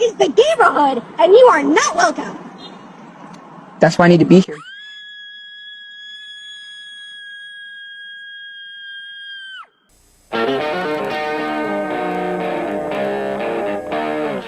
Is the neighborhood, and you are not welcome. That's why I need to be here.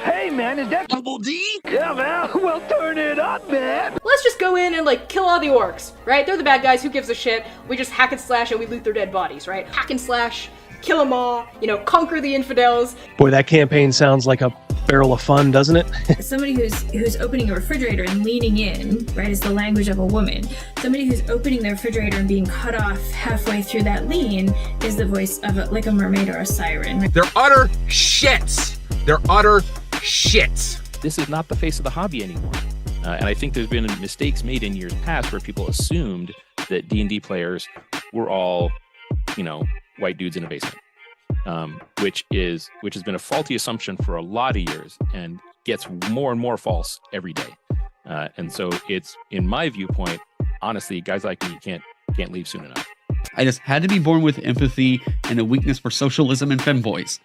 Hey man, is that Double D? Yeah man, well turn it up man. Let's just go in and like kill all the orcs, right? They're the bad guys, who gives a shit? We just hack and slash and we loot their dead bodies, right? Hack and slash, kill them all, conquer the infidels. Boy, that campaign sounds like a barrel of fun, doesn't it? Somebody who's opening a refrigerator and leaning in, right, is the language of a woman. Somebody who's opening their refrigerator and being cut off halfway through that lean is the voice of like a mermaid or a siren. They're utter shits. They're utter shits. This is not the face of the hobby anymore. And I think there's been mistakes made in years past where people assumed that D&D players were all, white dudes in a basement. Which has been a faulty assumption for a lot of years and gets more and more false every day. And so it's, in my viewpoint, honestly, guys like me can't leave soon enough. I just had to be born with empathy and a weakness for socialism and femboys.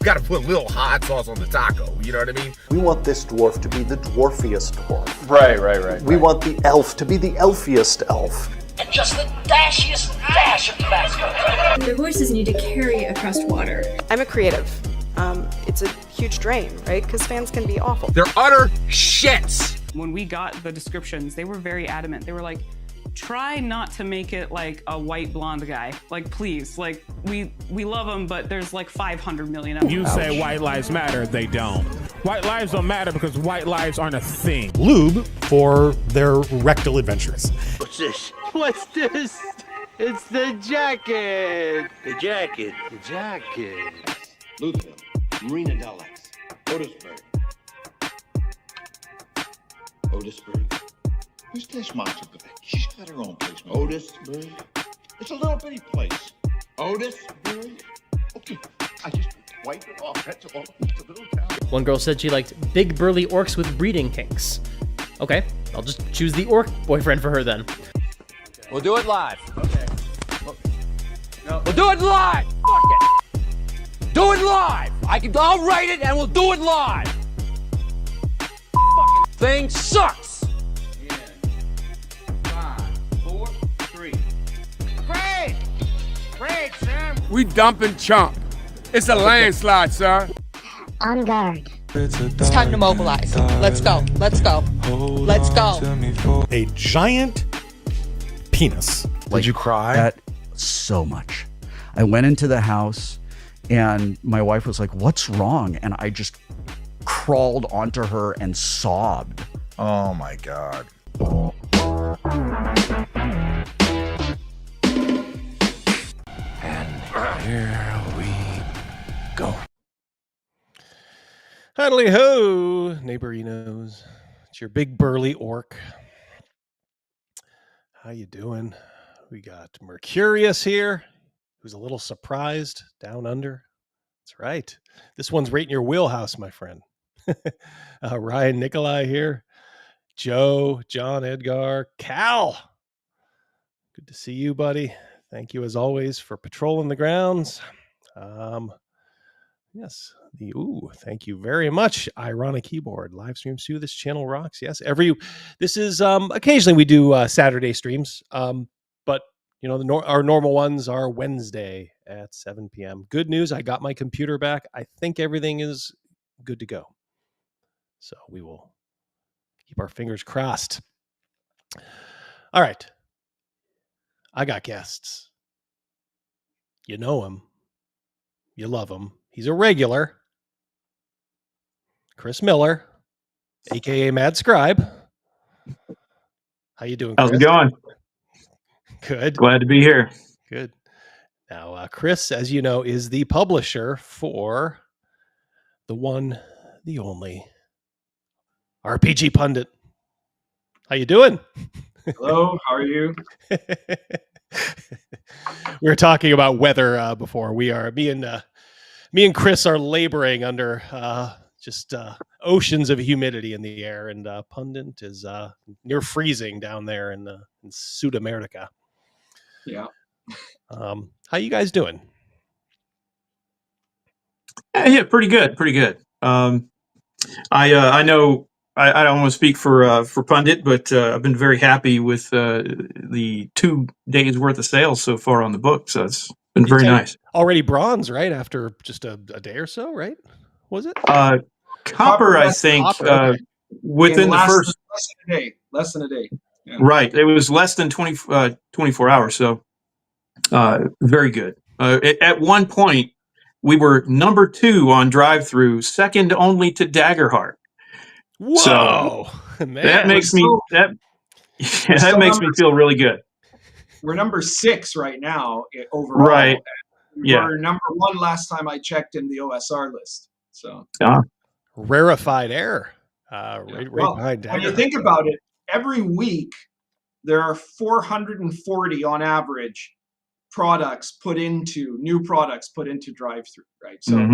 Gotta put a little hot sauce on the taco, you know what I mean? We want this dwarf to be the dwarfiest dwarf. Right. We want the elf to be the elfiest elf. And just the dashiest dash of Tabasco. Their voices need to carry across water. I'm a creative. It's a huge drain, right? Because fans can be awful. They're utter shits. When we got the descriptions, they were very adamant. They were like, try not to make it like a white blonde guy. Like, please, like, we love them, but there's like 500 million of them. You say white lives matter, they don't. White lives don't matter because white lives aren't a thing. Lube for their rectal adventures. What's this? What's this? It's the jacket. The jacket. Louisville, Marina Del X, Otisburg. Who's this monster? She's got her own place. Otisburg. It's a little bitty place. Otisburg. Okay, I just wiped it off. That's all. It's a little town. One girl said she liked big burly orcs with breeding kinks. Okay, I'll just choose the orc boyfriend for her then. We'll do it live. Okay. We'll do it live. Fuck it. Do it live. I'll write it and we'll do it live. Fucking thing sucks. Yeah. 5, 4, 3. Great, Sam. We dumping chump. It's a landslide, sir. On guard. It's time to mobilize. Let's go. A giant penis. Did you cry? So much. I went into the house and my wife was like, "What's wrong?" And I just crawled onto her and sobbed. Oh my God. And here we go. Howdy ho, neighborinos. It's your big burly orc. How you doing? We got Mercurius here, who's a little surprised down under. That's right. This one's right in your wheelhouse, my friend. Ryan Nikolai here. Joe, John, Edgar, Cal. Good to see you, buddy. Thank you, as always, for patrolling the grounds. Yes. Thank you very much. Ironic Keyboard. Live streams too. This channel rocks. Yes. This is, occasionally we do Saturday streams. But our normal ones are Wednesday at 7 p.m. Good news. I got my computer back. I think everything is good to go. So we will keep our fingers crossed. All right. I got guests. You know them. You love him. He's a regular. Chris Miller, aka Mad Scribe. How you doing, Chris? How's it going? Good. Glad to be here. Good. Now, Chris, as you know, is the publisher for the one, the only RPG Pundit. How you doing? Hello, how are you? We were talking about weather before. Me and Chris are laboring under just oceans of humidity in the air, and Pundit is near freezing down there in Sudamerica. Yeah. How you guys doing? Yeah, pretty good. I know I don't want to speak for Pundit, but I've been very happy with the 2 days worth of sales so far on the book. So it's been very nice. Already bronze, right? After just a day or so, right? Was it? Copper, I think, within the first less than a day. Yeah. Right. It was less than 24 hours. So very good. At one point, we were number 2 on drive-through, second only to Daggerheart. Whoa, so man. that makes me feel really good. We're number 6 right now overall. Right. We were number 1 last time I checked in the OSR list. So rarefied air. Right behind Daggerheart. When you think about it, every week there are 440 on average new products put into drive-through, right? So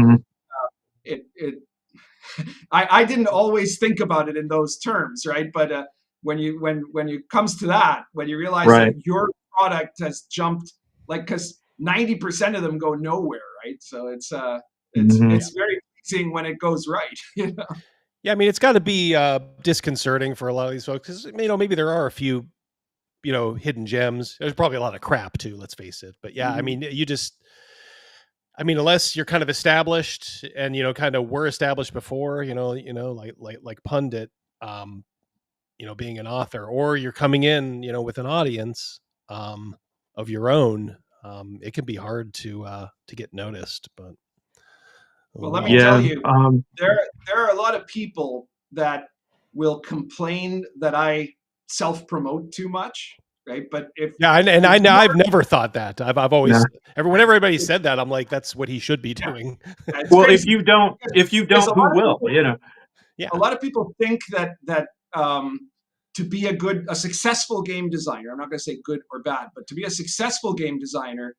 I didn't always think about it in those terms, right? But when it comes to that, when you realize that your product has jumped, like, because 90% of them go nowhere, right? So it's very pleasing when it goes right, you know. Yeah, I mean, it's got to be disconcerting for a lot of these folks because maybe there are a few hidden gems. There's probably a lot of crap too, let's face it. But yeah, I mean, unless you're kind of established and, kind of were established before, like Pundit, being an author, or you're coming in, with an audience of your own, it can be hard to get noticed. But well, let me tell you, there are a lot of people that will complain that I self-promote too much, right? But I've never thought that. I've always whenever everybody said that, I'm like, that's what he should be doing. Well, if you don't, who will? Yeah. A lot of people think that to be a successful game designer, I'm not going to say good or bad, but to be a successful game designer,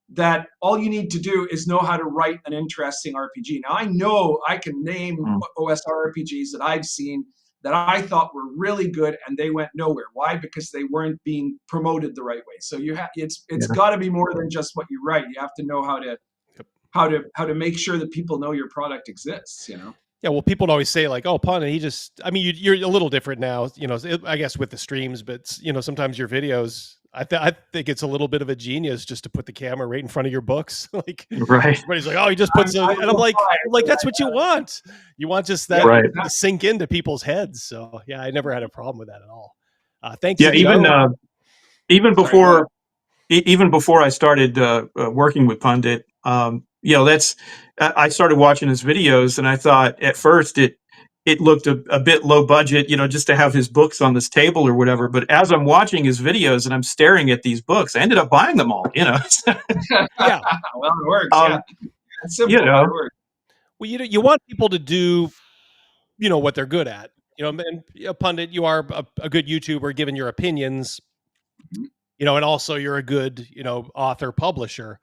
that all you need to do is know how to write an interesting RPG. Now, I know I can name OSR RPGs that I've seen that I thought were really good and they went nowhere. Why? Because they weren't being promoted the right way. So it's got to be more than just what you write. You have to know how to make sure that people know your product exists, Yeah, well, people always say like, "Oh, Pundit, you're a little different now, I guess with the streams, but sometimes your videos, I think it's a little bit of a genius just to put the camera right in front of your books." Like, everybody's like, "Oh, he just puts," and I'm like, that's what you want. You want just that to sink into people's heads. So yeah, I never had a problem with that at all. Thanks. Yeah, even before I started working with Pundit, I started watching his videos, and I thought at first it looked a bit low budget, just to have his books on this table or whatever. But as I'm watching his videos and I'm staring at these books, I ended up buying them all. Yeah, well, it works. Yeah, it's simple. It works. Well, you want people to do, what they're good at. And Pundit, you are a good YouTuber, given your opinions. And also you're a good, author publisher.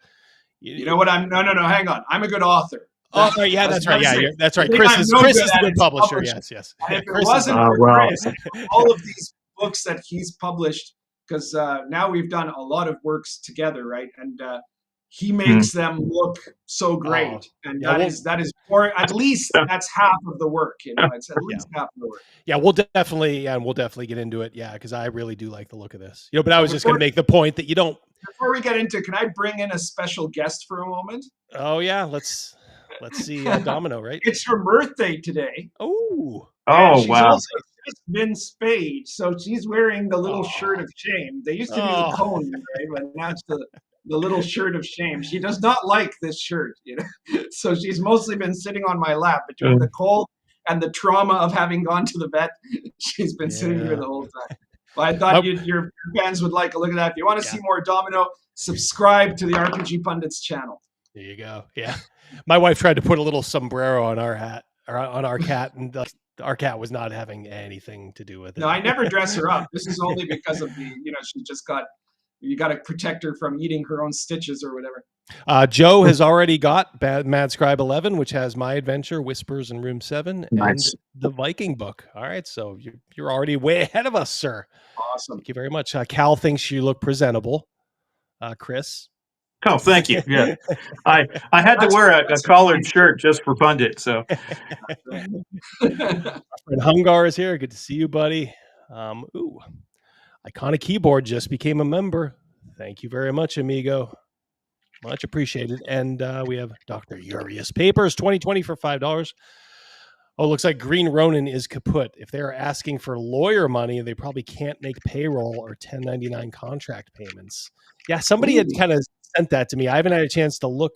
You know what? No, hang on. I'm a good author. Oh, yeah, that's right. Yeah, that's right. Chris is a good publisher. Yes. And if it wasn't for Chris, all of these books that he's published, because now we've done a lot of works together, right? And he makes them look so great, and that is more. At least that's half of the work. It's at least half of the work. Yeah, we'll definitely get into it. Yeah, because I really do like the look of this. But I was just going to make the point that you don't. Before we get into, can I bring in a special guest for a moment? Oh yeah, let's see Domino, right? It's her birthday today. Oh, wow! She's also just been spayed, so she's wearing the little shirt of shame. They used to be the cone, right? But now it's the little shirt of shame. She does not like this shirt, you know. So she's mostly been sitting on my lap between the cold and the trauma of having gone to the vet. She's been sitting here the whole time. But I thought your fans would like a look at that. If you want to see more Domino, subscribe to the RPG Pundits channel. There you go. Yeah. My wife tried to put a little sombrero on our hat or on our cat, and our cat was not having anything to do with it. No, I never dress her up. This is only because of she just you got to protect her from eating her own stitches or whatever. Joe has already got Mad Scribe 11, which has my adventure, Whispers in Room 7, and the Viking book. All right, so you're already way ahead of us, sir. Awesome. Thank you very much. Cal thinks you look presentable. Chris? Oh, thank you. Yeah, I had to wear a collared shirt just for Pundit. So, and Hungar is here. Good to see you, buddy. Iconic Keyboard just became a member. Thank you very much, amigo. Much appreciated. And we have Dr. Urius Papers 2020 for $5. Oh, looks like Green Ronin is kaput. If they're asking for lawyer money, they probably can't make payroll or 1099 contract payments. Yeah, somebody had kind of sent that to me. I haven't had a chance to look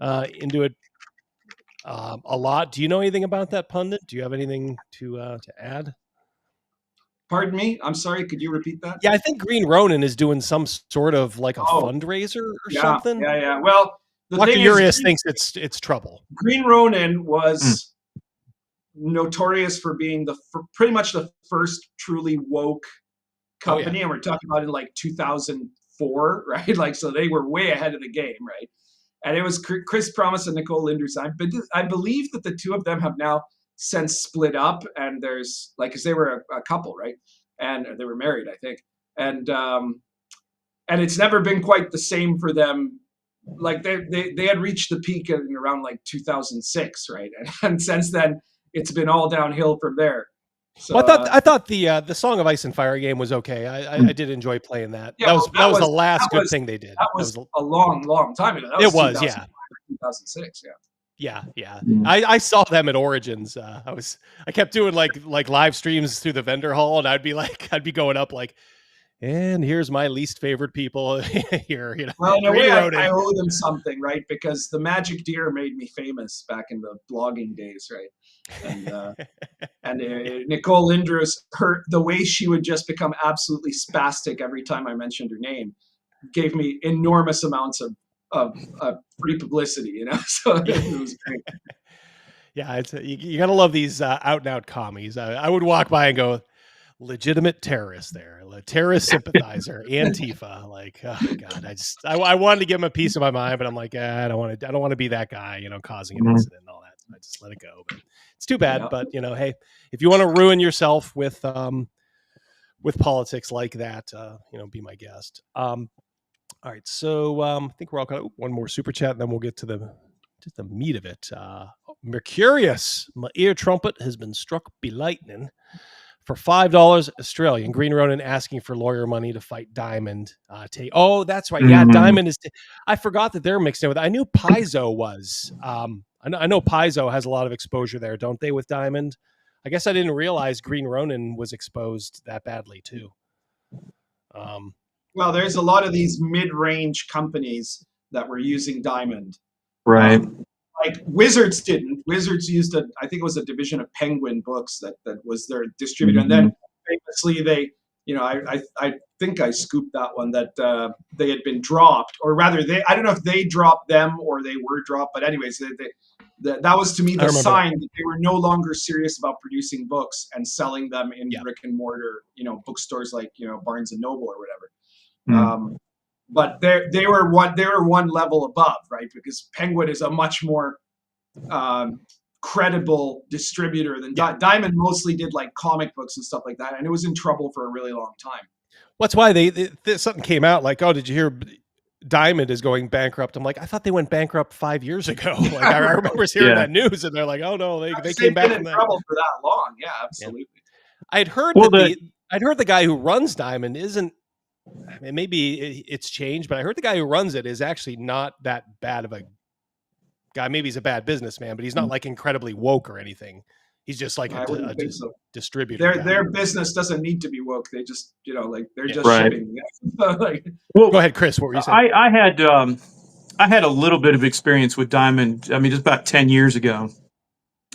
into it a lot. Do you know anything about that, Pundit? Do you have anything to add? Pardon me? I'm sorry. Could you repeat that? Yeah, I think Green Ronin is doing some sort of like a fundraiser or something. Yeah. Well, Dr. Urius thinks it's trouble. Green Ronin was notorious for being pretty much the first truly woke company, and we're talking about in like 2004, right? Like, so they were way ahead of the game, right? And it was Chris Promise and Nicole Linders. I believe that the two of them have now since split up, and there's like, because they were a couple, right? And they were married, I think, and it's never been quite the same for them. Like they had reached the peak in around like 2006, right? And since then, it's been all downhill from there. So, well, I thought the Song of Ice and Fire game was okay. I did enjoy playing that. Yeah, that was the last good thing they did. That was a long time ago. It was, yeah. 2006, yeah. Yeah. I saw them at Origins. I kept doing like live streams through the vendor hall, and I'd be going up like, and here's my least favorite people here. You know, well, in a way, I owe them something, right? Because the Magic Deer made me famous back in the blogging days, right? And Nicole Lindros, the way she would just become absolutely spastic every time I mentioned her name, gave me enormous amounts of free publicity, you know. So it was great. Yeah, you gotta love these out and out commies. I would walk by and go, legitimate terrorist there, terrorist sympathizer, Antifa. Like, oh God, I wanted to give him a piece of my mind, but I'm like, I don't want to be that guy, you know, causing an incident and all that. So I just let it go. But it's too bad. Yeah. But you know, hey, if you want to ruin yourself with politics like that, you know, be my guest. All right, so I think we're all kind of one more super chat, and then we'll get to the meat of it. Mercurius, my ear trumpet has been struck by lightning. For $5 Australian, Green Ronin asking for lawyer money to fight Diamond. Oh, that's right. Yeah, Diamond is. I forgot that they're mixed in with. I knew Paizo was. I know Paizo has a lot of exposure there, don't they? With Diamond, I guess I didn't realize Green Ronin was exposed that badly too. Well, there's a lot of these mid-range companies that were using Diamond, right? Like Wizards didn't. Wizards used I think it was a division of Penguin Books that was their distributor. And then famously they, you know, I think I scooped that one that they had been dropped, or rather I don't know if they dropped them or they were dropped, but anyways, that was to me the sign that they were no longer serious about producing books and selling them in brick and mortar, you know, bookstores like, you know, Barnes and Noble or whatever. But they were one level above, right? Because Penguin is a much more credible distributor than Diamond. Mostly did like comic books and stuff like that, and it was in trouble for a really long time. That's why something came out like, oh, did you hear Diamond is going bankrupt? I'm like, I thought they went bankrupt 5 years ago. Like I remember hearing that news, and they're like, oh no, they came back from that. Trouble for that long. Yeah, absolutely. Yeah. I'd heard I'd heard the guy who runs Diamond isn't. I mean, maybe it's changed, but I heard the guy who runs it is actually not that bad of a guy. Maybe he's a bad businessman, but he's not like incredibly woke or anything. He's just like I wouldn't think so. distributor. Their business doesn't need to be woke. They just, like they're just Right. shipping. Like, Well, go ahead, Chris. What were you saying? I had a little bit of experience with Diamond. I mean, just about 10 years ago.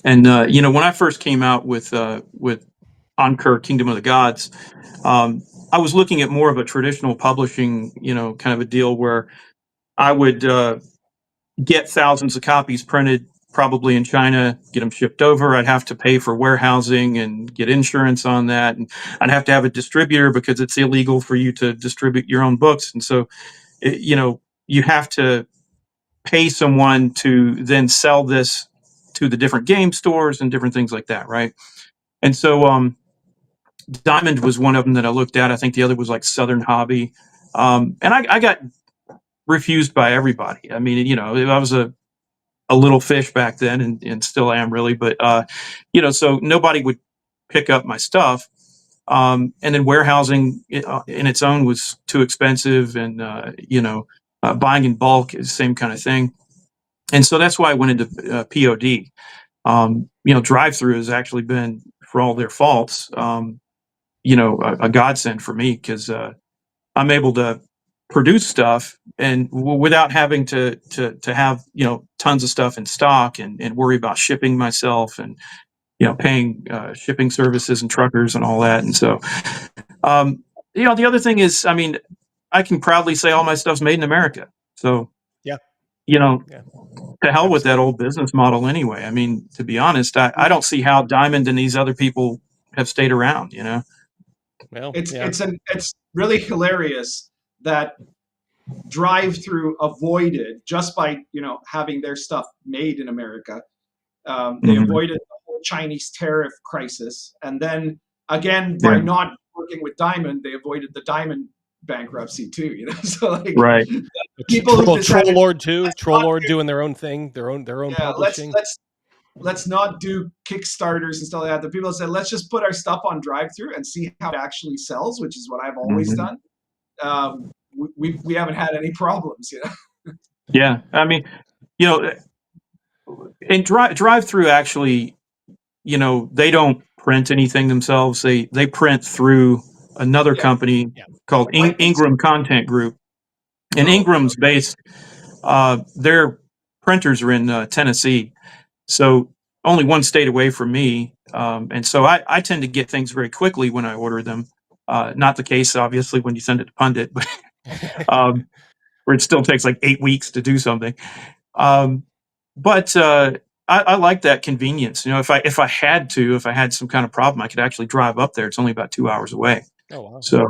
And when I first came out with Ankur Kingdom of the Gods, I was looking at more of a traditional publishing, kind of a deal where I would get thousands of copies printed, probably in China, get them shipped over. I'd have to pay for warehousing and get insurance on that, and I'd have to have a distributor because it's illegal for you to distribute your own books. And so, you have to pay someone to then sell this to the different game stores and different things like that, right? And so Diamond was one of them that I looked at. I think the other was like Southern Hobby. And I got refused by everybody. I mean, I was a little fish back then and still am really, but, so nobody would pick up my stuff. And then warehousing in its own was too expensive, and, buying in bulk is the same kind of thing. And so that's why I went into POD. Drive-through has actually been, for all their faults, a godsend for me, because I'm able to produce stuff and without having to have tons of stuff in stock and worry about shipping myself and paying shipping services and truckers and all that. And so the other thing is, I mean, I can proudly say all my stuff's made in America. So to hell with that old business model anyway. I mean, to be honest, I don't see how Diamond and these other people have stayed around. Well, it's really hilarious that Drive-Thru avoided, just by having their stuff made in America. They avoided the whole Chinese tariff crisis, and then again by not working with Diamond, they avoided the Diamond bankruptcy too. So like, right. People who decided, Trollord too. Trollord doing their own thing, their own publishing. Let's not do Kickstarters and stuff like that. The people said, let's just put our stuff on Drive-Thru and see how it actually sells, which is what I've always done. We haven't had any problems, Yeah, I mean, and Drive-Thru actually, they don't print anything themselves. They print through another company called Ingram Content Group, and Ingram's based. Their printers are in Tennessee, so only one state away from me, and so I tend to get things very quickly when I order them. Not the case, obviously, when you send it to Pundit, but where it still takes like 8 weeks to do something. But I like that convenience. If I had some kind of problem, I could actually drive up there. It's only about 2 hours away. Oh wow! So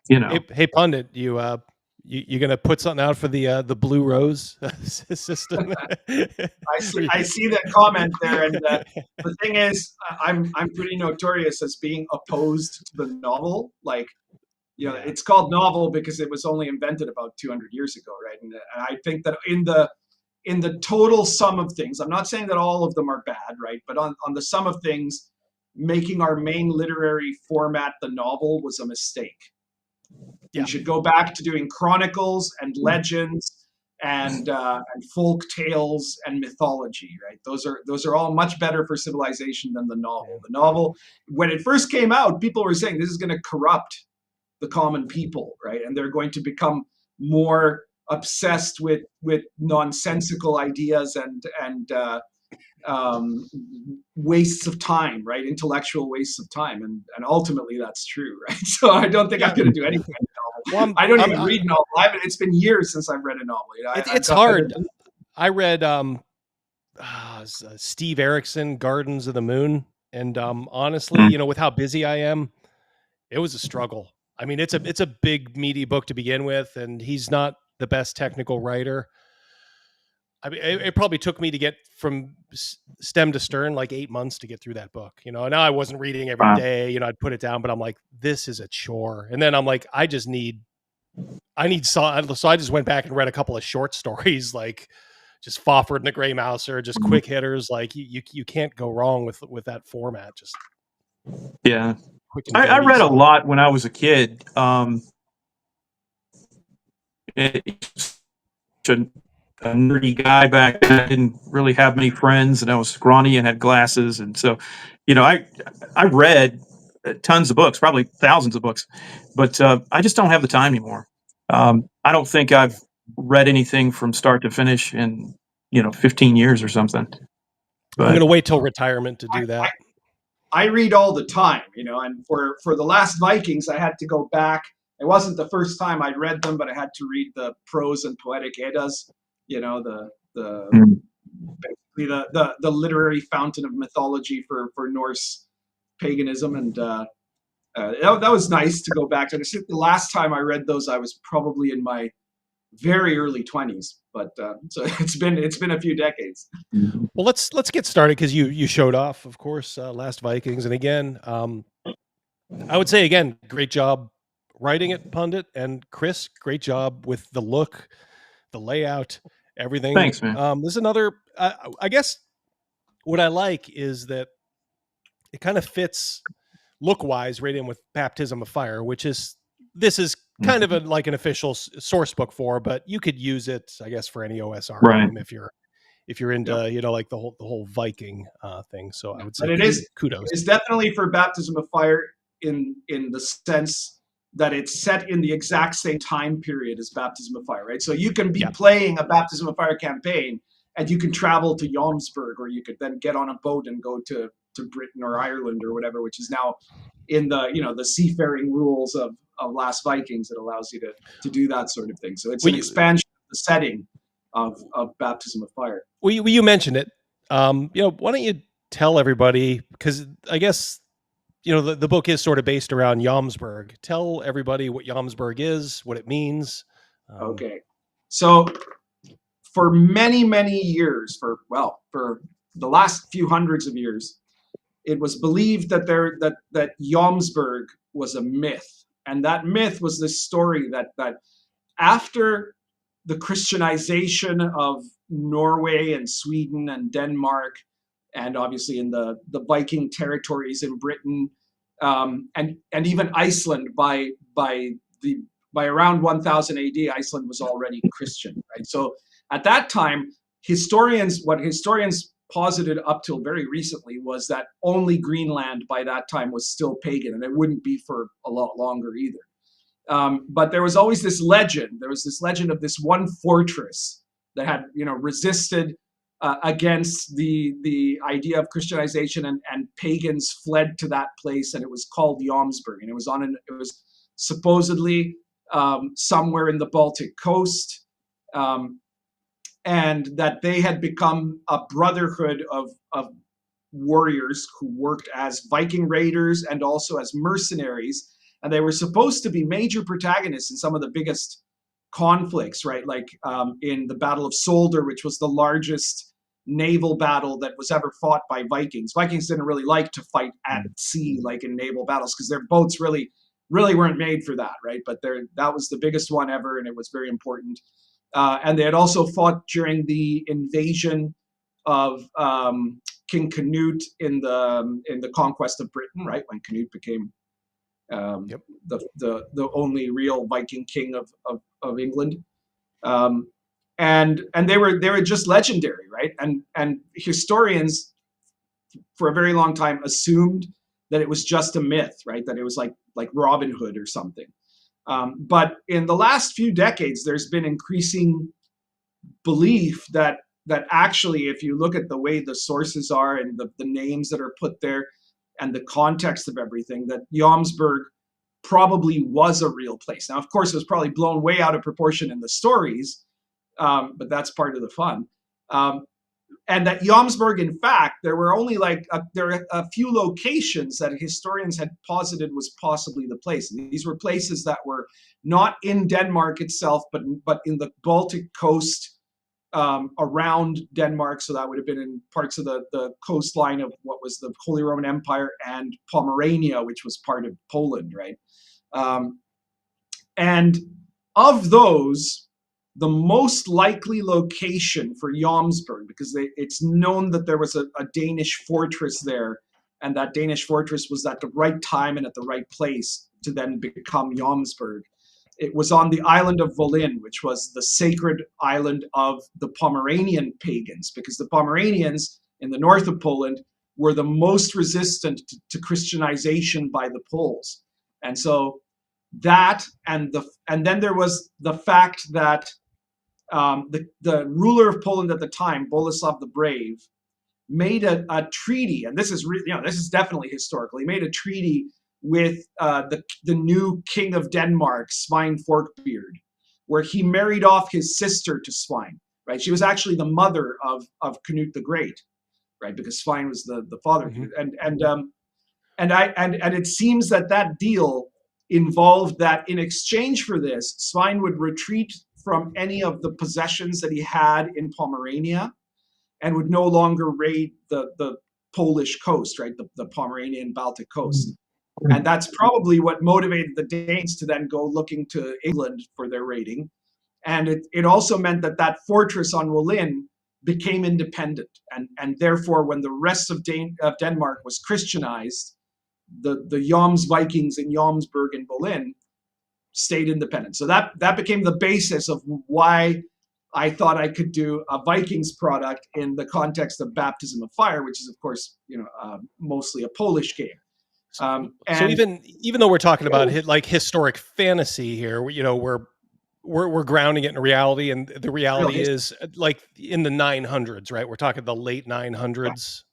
hey Pundit, you gonna put something out for the Blue Rose system? I see that comment there, and the thing is, I'm pretty notorious as being opposed to the novel. Like, it's called novel because it was only invented about 200 years ago, right? And I think that in the total sum of things, I'm not saying that all of them are bad, right? But on the sum of things, making our main literary format the novel was a mistake. We should go back to doing chronicles and legends and folk tales and mythology, right? Those are all much better for civilization than the novel. The novel, when it first came out, people were saying this is going to corrupt the common people, right? And they're going to become more obsessed with nonsensical ideas and wastes of time, right? Intellectual wastes of time, and ultimately that's true, right? So I don't think I'm going to do anything. Well, I don't even read novel. It's been years since I've read a novel. It's hard. I read Steve Erickson, Gardens of the Moon, and honestly, with how busy I am, it was a struggle. I mean, it's a big meaty book to begin with, and he's not the best technical writer. I mean, it probably took me to get from stem to stern like 8 months to get through that book. Now I wasn't reading every day. I'd put it down, but I'm like, this is a chore. And then I'm like, I need so I just went back and read a couple of short stories, like just Fafhrd and the Grey Mouser, just quick hitters. Like you can't go wrong with that format. Just I read a lot when I was a kid. A nerdy guy back then. I didn't really have many friends, and I was scrawny and had glasses, and so I read tons of books, probably thousands of books, but I just don't have the time anymore. I don't think I've read anything from start to finish in 15 years or something. I'm going to wait till retirement to do that. I read all the time, and for the last Vikings, I had to go back. It wasn't the first time I'd read them, but I had to read the prose and poetic Eddas, basically the literary fountain of mythology for Norse paganism, and that was nice to go back to. I think the last time I read those, I was probably in my very early 20s, but so it's been a few decades. Well, let's get started, because you showed off, of course, Last Vikings, and again, I would say again, great job writing it, Pundit, and Chris, great job with the look, the layout, everything. Thanks, man. There's another. I guess what I like is that it kind of fits look-wise right in with Baptism of Fire, which is kind of like an official source book for, but you could use it, I guess, for any OSR game if you're into like the whole Viking thing. So I would say kudos. It's definitely for Baptism of Fire in the sense that it's set in the exact same time period as Baptism of Fire, right? So you can be playing a Baptism of Fire campaign, and you can travel to Jomsburg, or you could then get on a boat and go to Britain or Ireland or whatever, which is now in the the seafaring rules of Last Vikings. It allows you to do that sort of thing. So it's an expansion of the setting of Baptism of Fire. Well, you mentioned it. Why don't you tell everybody, because I guess the book is sort of based around Jomsburg. Tell everybody what Jomsburg is, what it means. Okay, so for many years, for the last few hundreds of years, it was believed that that Jomsburg was a myth, and that myth was this story that after the Christianization of Norway and Sweden and Denmark, and obviously in the Viking territories in Britain, and even Iceland by around 1000 AD, Iceland was already Christian, right? So at that time, what historians posited up till very recently was that only Greenland by that time was still pagan, and it wouldn't be for a lot longer either. But there was always this legend. There was this legend of this one fortress that had, resisted against the idea of Christianization, and pagans fled to that place, and it was called Jomsburg, and it was supposedly somewhere in the Baltic coast, and that they had become a brotherhood of warriors who worked as Viking raiders and also as mercenaries. And they were supposed to be major protagonists in some of the biggest conflicts, right? Like in the Battle of Solder, which was the largest naval battle that was ever fought by Vikings. Vikings didn't really like to fight at sea, like in naval battles, because their boats really weren't made for that, right? But that was the biggest one ever, and it was very important. And they had also fought during the invasion of King Canute in the conquest of Britain, right? When Canute became the only real Viking king of England, and they were just legendary, right? And historians for a very long time assumed that it was just a myth, right? That it was like Robin Hood or something. But in the last few decades, there's been increasing belief that actually, if you look at the way the sources are and the names that are put there, and the context of everything, that Jomsburg probably was a real place. Now, of course, it was probably blown way out of proportion in the stories, but that's part of the fun. And that Jomsburg, in fact, there were only there are a few locations that historians had posited was possibly the place. And these were places that were not in Denmark itself, but in the Baltic coast, around Denmark. So that would have been in parts of the coastline of what was the Holy Roman Empire and Pomerania, which was part of Poland, right? And of those, the most likely location for Jomsburg, because it's known that there was a Danish fortress there, and that Danish fortress was at the right time and at the right place to then become Jomsburg. It was on the island of Volyn, which was the sacred island of the Pomeranian pagans, because the Pomeranians in the north of Poland were the most resistant to Christianization by the Poles. And so that, and then there was the fact that the ruler of Poland at the time, Boleslav the Brave, made a treaty, and this is this is definitely historical. He made a treaty with the new king of Denmark, Svein Forkbeard, where he married off his sister to Svein. Right, she was actually the mother of Canute the Great, right, because Svein was the father. Mm-hmm. And it seems that deal involved that in exchange for this, Svein would retreat from any of the possessions that he had in Pomerania, and would no longer raid the Polish coast, right, the Pomeranian Baltic coast. Mm-hmm. And that's probably what motivated the Danes to then go looking to England for their raiding. And it also meant that fortress on Wollin became independent. And therefore, when the rest of Denmark was Christianized, the Joms Vikings in Jomsburg and Wollin stayed independent. So that became the basis of why I thought I could do a Vikings product in the context of Baptism of Fire, which is, of course, mostly a Polish game. So even though we're talking about like historic fantasy here, we're grounding it in reality, and the reality is like in the 900s, right? We're talking the late 900s.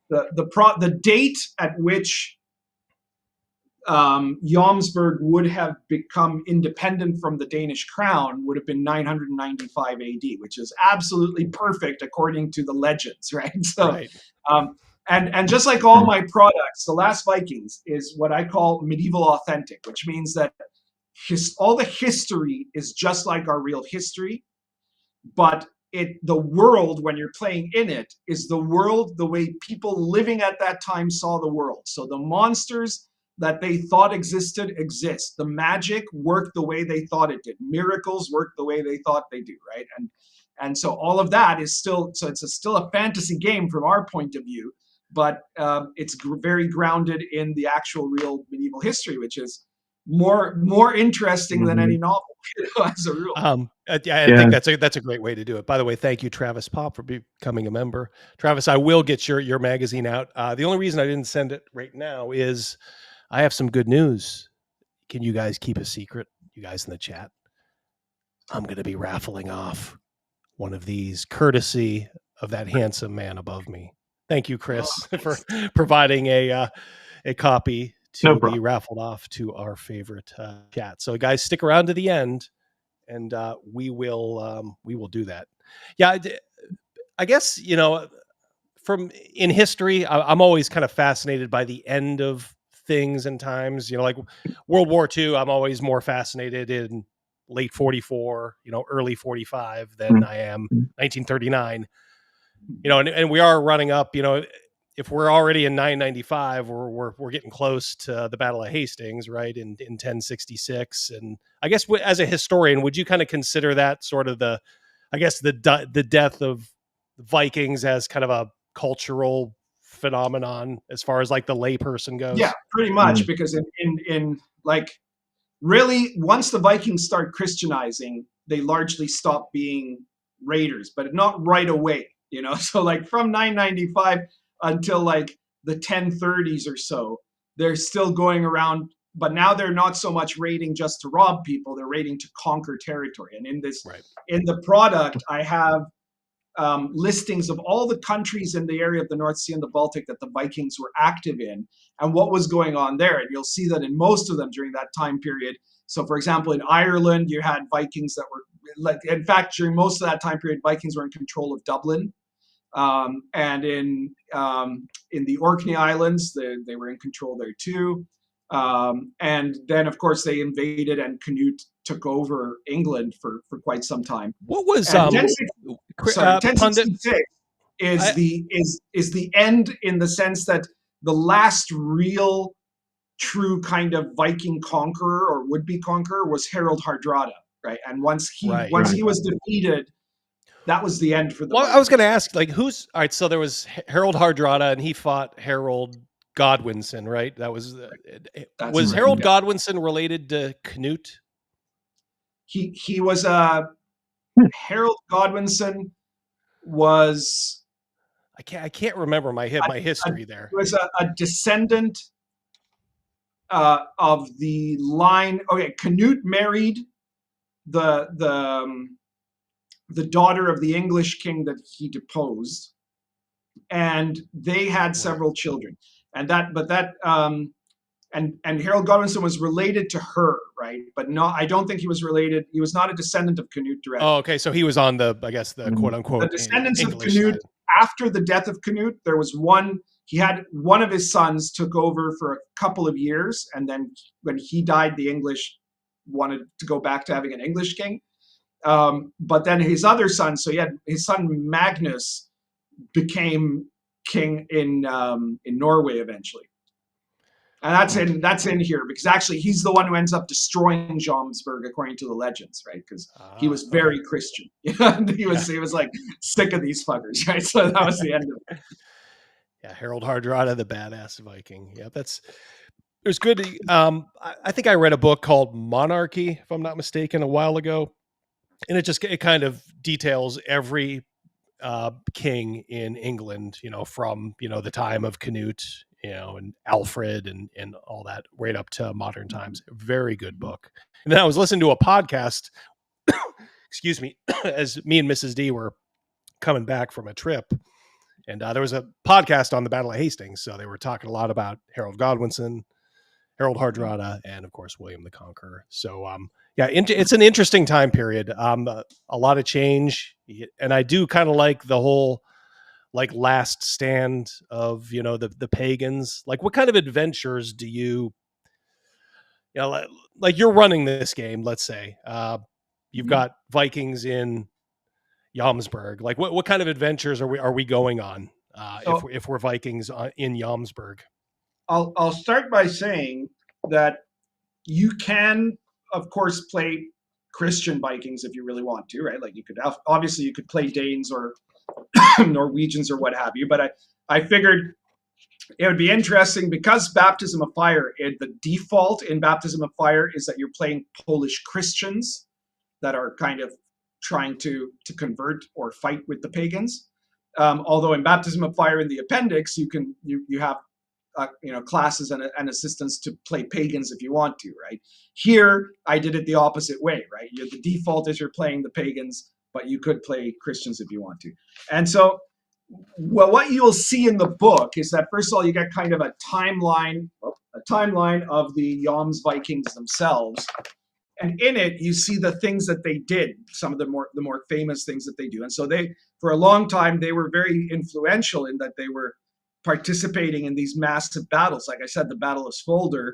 The date at which Jomsburg would have become independent from the Danish crown would have been 995 AD, which is absolutely perfect according to the legends, right? So, right. And just like all my products, The Last Vikings is what I call medieval authentic, which means that all the history is just like our real history, but the world, when you're playing in it, is the world the way people living at that time saw the world. So the monsters that they thought existed exist. The magic worked the way they thought it did. Miracles worked the way they thought they do, right? And so all of that is still still a fantasy game from our point of view, but it's very grounded in the actual real medieval history, which is more interesting than any novel, as a rule. I think that's a great way to do it. By the way, thank you, Travis Pop, for becoming a member. Travis, I will get your magazine out. The only reason I didn't send it right now is I have some good news. Can you guys keep a secret? You guys in the chat? I'm going to be raffling off one of these, courtesy of that handsome man above me. Thank you, Chris, for providing a copy to be raffled off to our favorite chat. So, guys, stick around to the end, and we will do that. Yeah, I guess from in history, I'm always kind of fascinated by the end of things and times. Like World War II, I'm always more fascinated in late 44, early 45 than I am 1939. And we are running up. If we're already in 995, we're getting close to the Battle of Hastings, right? In 1066. And I guess as a historian, would you kind of consider that sort of the death of Vikings as kind of a cultural phenomenon as far as like the layperson goes? Yeah, pretty much, because in like really once the Vikings start Christianizing, they largely stop being raiders, but not right away. So like from 995 until like the 1030s or so, they're still going around, but now they're not so much raiding just to rob people, they're raiding to conquer territory. And in the product, I have listings of all the countries in the area of the North Sea and the Baltic that the Vikings were active in and what was going on there. And you'll see that in most of them during that time period. So for example, in Ireland, you had Vikings that were in fact, during most of that time period, Vikings were in control of Dublin. And in the Orkney Islands, they were in control there too. And then, of course, they invaded, and Canute took over England for quite some time. What was 1066 is the end, in the sense that the last real true kind of Viking conqueror or would-be conqueror was Harold Hardrada, right? And once he was defeated, that was the end for the Vikings. I was going to ask, like, all right, so there was Harold Hardrada, and he fought Harold Godwinson, right? That was was Harold Godwinson related to Canute? He was Harold Godwinson was I can't remember my history there. It was a descendant of the line. Okay, Canute married the daughter of the English king that he deposed, and they had several children. And and Harold Godwinson was related to her, right? But no, I don't think he was related. He was not a descendant of Canute directly. Oh, okay. So he was on the, I guess, the quote unquote The descendants of English Canute. side. After the death of Canute, there was one. He had one of his sons took over for a couple of years, and then when he died, the English wanted to go back to having an English king. But then his other son, so he had his son Magnus, became king in Norway eventually. And that's in here because actually he's the one who ends up destroying Jomsburg according to the legends, right? Because he was very Christian. he was like sick of these fuckers, right? So that was the end of it. Yeah, Harold Hardrada, the badass Viking. Yeah, it was good. I think I read a book called Monarchy, if I'm not mistaken, a while ago, and it kind of details every king in England, from the time of Canute, and Alfred and all that right up to modern times. Very good book. And then I was listening to a podcast, excuse me, as me and Mrs. D were coming back from a trip, and there was a podcast on the Battle of Hastings. So they were talking a lot about Harold Godwinson, Harold Hardrada, and of course, William the Conqueror. So, yeah, it's an interesting time period. A lot of change. And I do kind of like the whole, last stand of, the pagans. Like, what kind of adventures do you you're running this game, let's say, you've got Vikings in Jomsburg. Like, what kind of adventures are we going on if we're Vikings in Jomsburg? I'll start by saying that you can, of course, play Christian Vikings if you really want to, right? Like you could play Danes or Norwegians or what have you. But I figured it would be interesting because Baptism of Fire, the default in Baptism of Fire is that you're playing Polish Christians that are kind of trying to convert or fight with the pagans. Although in Baptism of Fire in the appendix, you have classes and assistants to play pagans if you want to, right? Here, I did it the opposite way, right? The default is you're playing the pagans, but you could play Christians if you want to. And so, what you'll see in the book is that first of all, you get kind of a timeline of the Joms Vikings themselves. And in it, you see the things that they did, some of the more famous things that they do. And so for a long time, they were very influential in that they were participating in these massive battles. Like I said, the Battle of Svolder,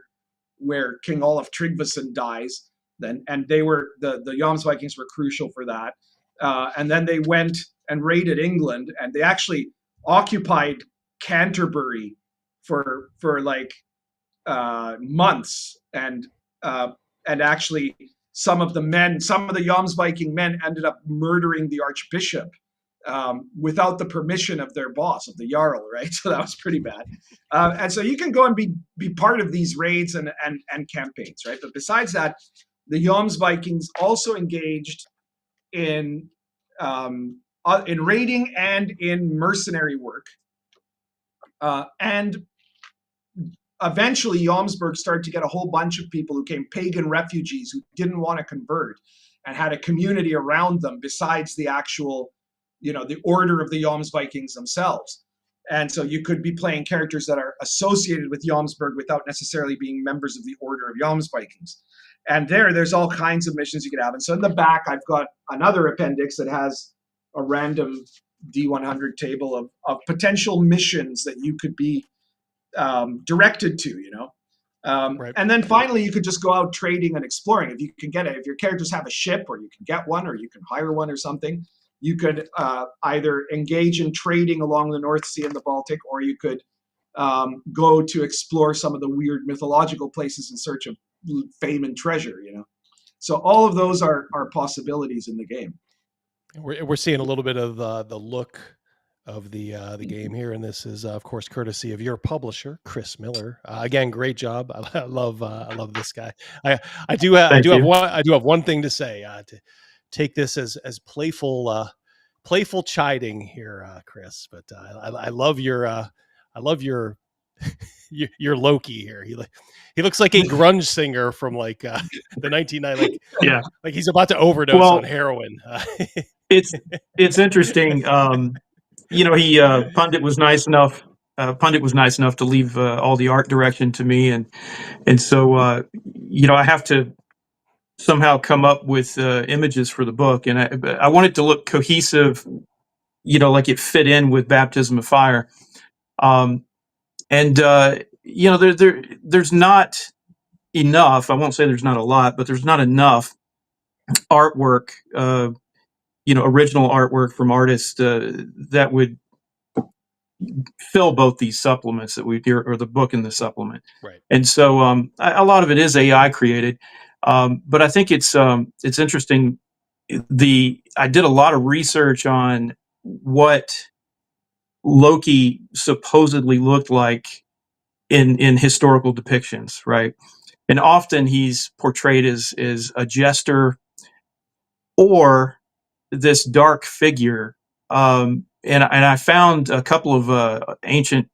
where King Olaf Tryggvason dies, and they were the Joms Vikings were crucial for that. And then they went and raided England, and they actually occupied Canterbury for months, and actually some of the Joms Viking men ended up murdering the Archbishop without the permission of their boss, of the Jarl, right? So that was pretty bad. And so you can go and be part of these raids and campaigns, right? But besides that, the Joms Vikings also engaged in raiding and in mercenary work. And eventually, Jomsburg started to get a whole bunch of people who came pagan refugees who didn't want to convert and had a community around them besides the actual, the order of the Joms Vikings themselves. And so you could be playing characters that are associated with Jomsburg without necessarily being members of the order of Joms Vikings. And there's all kinds of missions you could have. And so in the back, I've got another appendix that has a random D100 table of potential missions that you could be directed to, Right. And then finally, you could just go out trading and exploring. If you can if your characters have a ship, or you can get one, or you can hire one or something, you could either engage in trading along the North Sea and the Baltic, or you could go to explore some of the weird mythological places in search of fame and treasure, So all of those are possibilities in the game. We're seeing a little bit of the look of the game here, and this is of course courtesy of your publisher, Chris Miller. Again, great job. I love this guy. I do have one thing to say. To take this as playful playful chiding here, Chris. But I love your your Loki here. He looks like a grunge singer from like the 1990, like he's about to overdose on heroin. It's interesting. He Pundit was nice enough. Pundit was nice enough to leave all the art direction to me, and so I have to somehow come up with images for the book, and I want it to look cohesive, like it fit in with Baptism of Fire. There's not enough. I won't say there's not a lot, but there's not enough artwork, original artwork from artists that would fill both these supplements that we do, or the book and the supplement. Right. And so a lot of it is AI created, but I think it's interesting. I did a lot of research on what Loki supposedly looked like in historical depictions, right? And often he's portrayed as a jester or this dark figure. And I found a couple of ancient,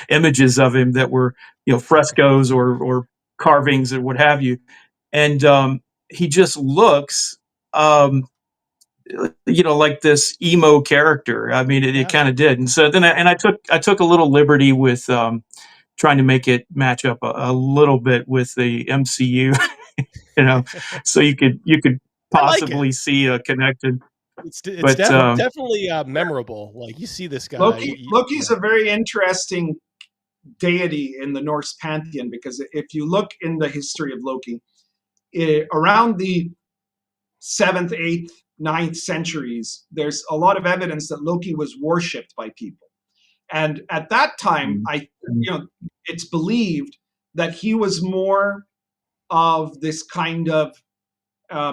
images of him that were, frescoes or carvings or what have you. And he just looks, like this emo character. I mean, it kind of did. And so then I took a little liberty with trying to make it match up a little bit with the MCU, so you could possibly see a connection. It's definitely memorable. Like you see this guy. Loki's a very interesting deity in the Norse pantheon, because if you look in the history of Loki, around the 7th, 8th, 9th centuries, there's a lot of evidence that Loki was worshipped by people. And at that time, it's believed that he was more of this kind of,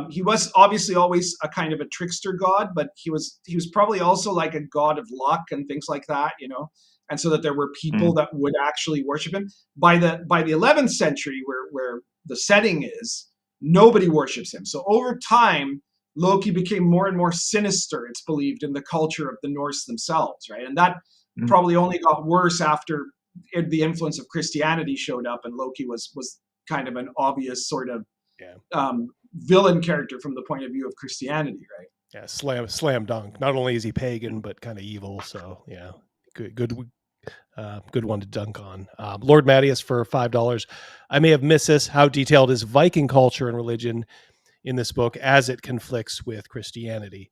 he was obviously always a kind of a trickster god, but he was probably also like a god of luck and things like that, and so that there were people that would actually worship him. By the 11th century, where the setting is, nobody worships him. So over time, Loki became more and more sinister, it's believed, in the culture of the Norse themselves, right? And that probably only got worse after the influence of Christianity showed up, and Loki was kind of an obvious sort of villain character from the point of view of Christianity, right? Yeah, slam dunk. Not only is he pagan, but kind of evil. So yeah, good one to dunk on. Lord Mattias for $5. I may have missed this. How detailed is Viking culture and religion in this book as it conflicts with Christianity?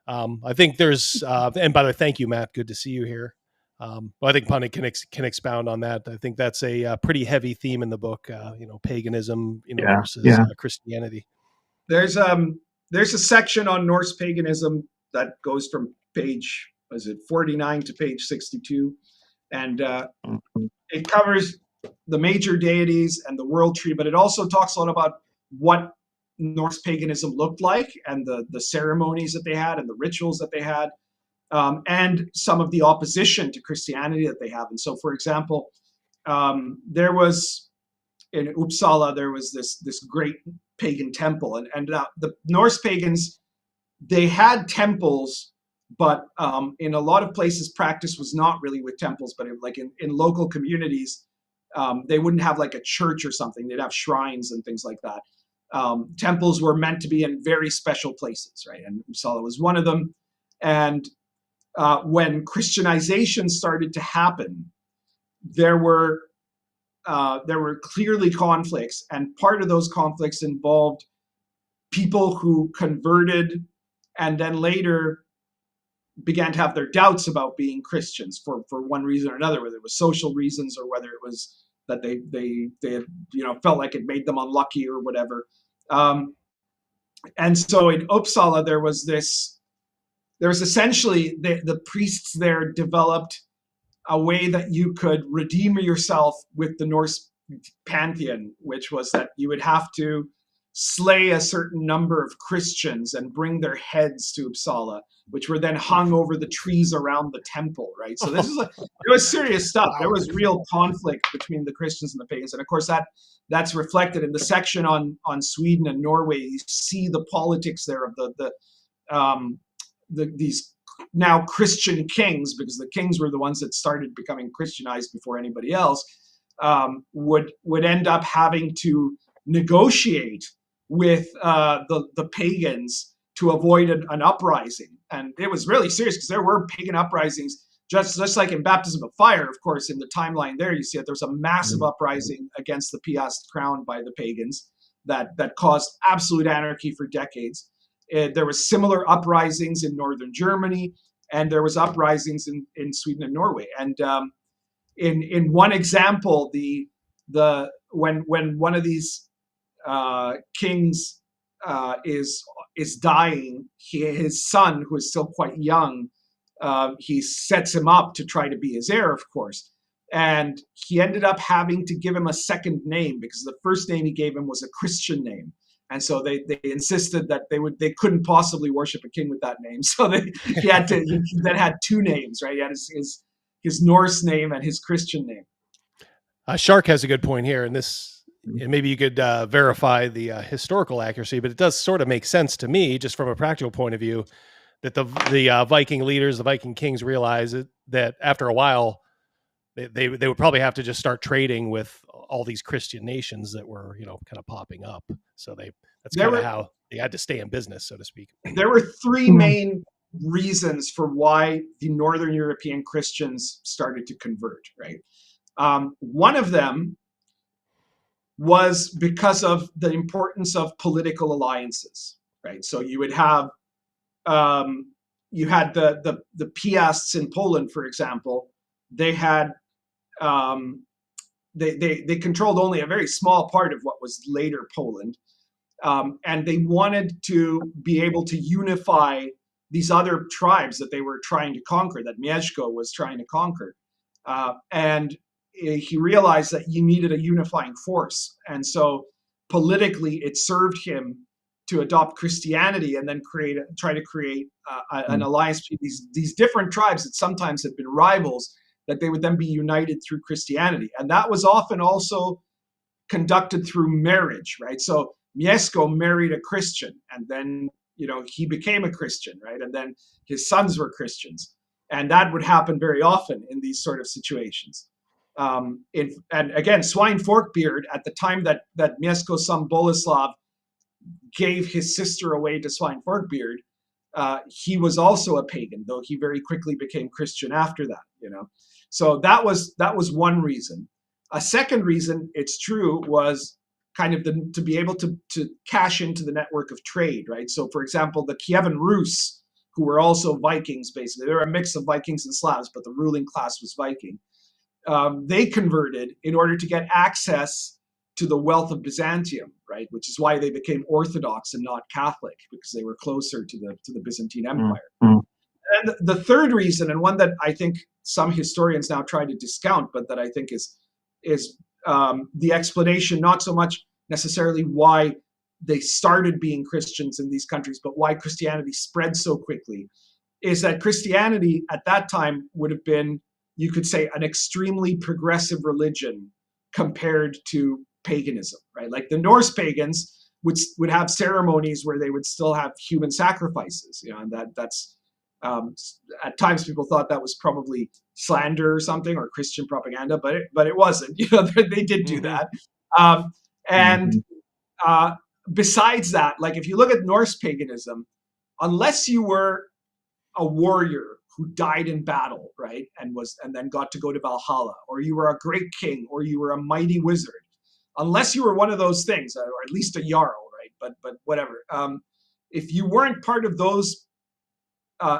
I think there's, and by the way, thank you, Matt. Good to see you here. But I think Pundit can expound on that. I think that's a pretty heavy theme in the book. Paganism, versus Christianity. There's a section on Norse paganism that goes from page 49 to page 62, and it covers the major deities and the world tree, but it also talks a lot about what Norse paganism looked like, and the ceremonies that they had and the rituals that they had, and some of the opposition to Christianity that they have. And so, for example, there was in Uppsala, there was this great pagan temple, and the Norse pagans, they had temples, but in a lot of places practice was not really with temples, but like in local communities, they wouldn't have like a church or something. They'd have shrines and things like that. Temples were meant to be in very special places, right? And Uppsala was one of them. And when Christianization started to happen, there were clearly conflicts, and part of those conflicts involved people who converted and then later began to have their doubts about being Christians for one reason or another, whether it was social reasons or whether it was that they felt like it made them unlucky or whatever. And so in Uppsala, there was essentially the priests there developed a way that you could redeem yourself with the Norse pantheon, which was that you would have to slay a certain number of Christians and bring their heads to Uppsala, which were then hung over the trees around the temple, right? So this is it was serious stuff. There was real conflict between the Christians and the pagans. And of course that's reflected in the section on Sweden and Norway. You see the politics there of these now Christian kings, because the kings were the ones that started becoming Christianized before anybody else, would end up having to negotiate with the pagans to avoid an uprising. And it was really serious because there were pagan uprisings, just like in Baptism of Fire, of course, in the timeline there, you see that there's a massive uprising against the Piast crown by the pagans that caused absolute anarchy for decades. There was similar uprisings in northern Germany, and there was uprisings in Sweden and Norway. And in one example, when one of these kings is dying, his son, who is still quite young, he sets him up to try to be his heir, of course. And he ended up having to give him a second name because the first name he gave him was a Christian name. And so they insisted that they couldn't possibly worship a king with that name. So he then had two names, right? He had his Norse name and his Christian name. Shark has a good point here, and maybe you could verify the historical accuracy, but it does sort of make sense to me, just from a practical point of view, that the Viking leaders, the Viking kings, realized that after a while, they would probably have to just start trading with all these Christian nations that were, kind of popping up. So that's kind of how they had to stay in business, so to speak. There were three main reasons for why the Northern European Christians started to convert, right? One of them was because of the importance of political alliances, right? So you would have, you had the Piasts in Poland, for example. They had, they controlled only a very small part of what was later Poland. And they wanted to be able to unify these other tribes that they were trying to conquer, that Mieszko was trying to conquer. And he realized that you needed a unifying force. And so politically, it served him to adopt Christianity and then try to create an alliance between these different tribes that sometimes had been rivals, that they would then be united through Christianity. And that was often also conducted through marriage, right? So Mieszko married a Christian, and then, he became a Christian, right? And then his sons were Christians. And that would happen very often in these sort of situations. And again, Swine Forkbeard, at the time that Mieszko's son Boleslav gave his sister away to Swine Forkbeard, he was also a pagan, though he very quickly became Christian after that, So that was one reason. A second reason, it's true, was kind of to be able to cash into the network of trade, right? So, for example, the Kievan Rus, who were also Vikings, basically. They were a mix of Vikings and Slavs, but the ruling class was Viking. They converted in order to get access to the wealth of Byzantium, right? Which is why they became Orthodox and not Catholic, because they were closer to the Byzantine Empire. And the third reason, and one that I think some historians now try to discount, but that I think is the explanation, not so much necessarily why they started being Christians in these countries, but why Christianity spread so quickly, is that Christianity at that time would have been, you could say, an extremely progressive religion compared to paganism, right? Like the Norse pagans would have ceremonies where they would still have human sacrifices, and that's at times people thought that was probably slander or something, or Christian propaganda, but it wasn't. They did do that. Besides that, like if you look at Norse paganism, unless you were a warrior who died in battle, right, and then got to go to Valhalla, or you were a great king, or you were a mighty wizard, unless you were one of those things, or at least a jarl, right? But whatever. If you weren't part of those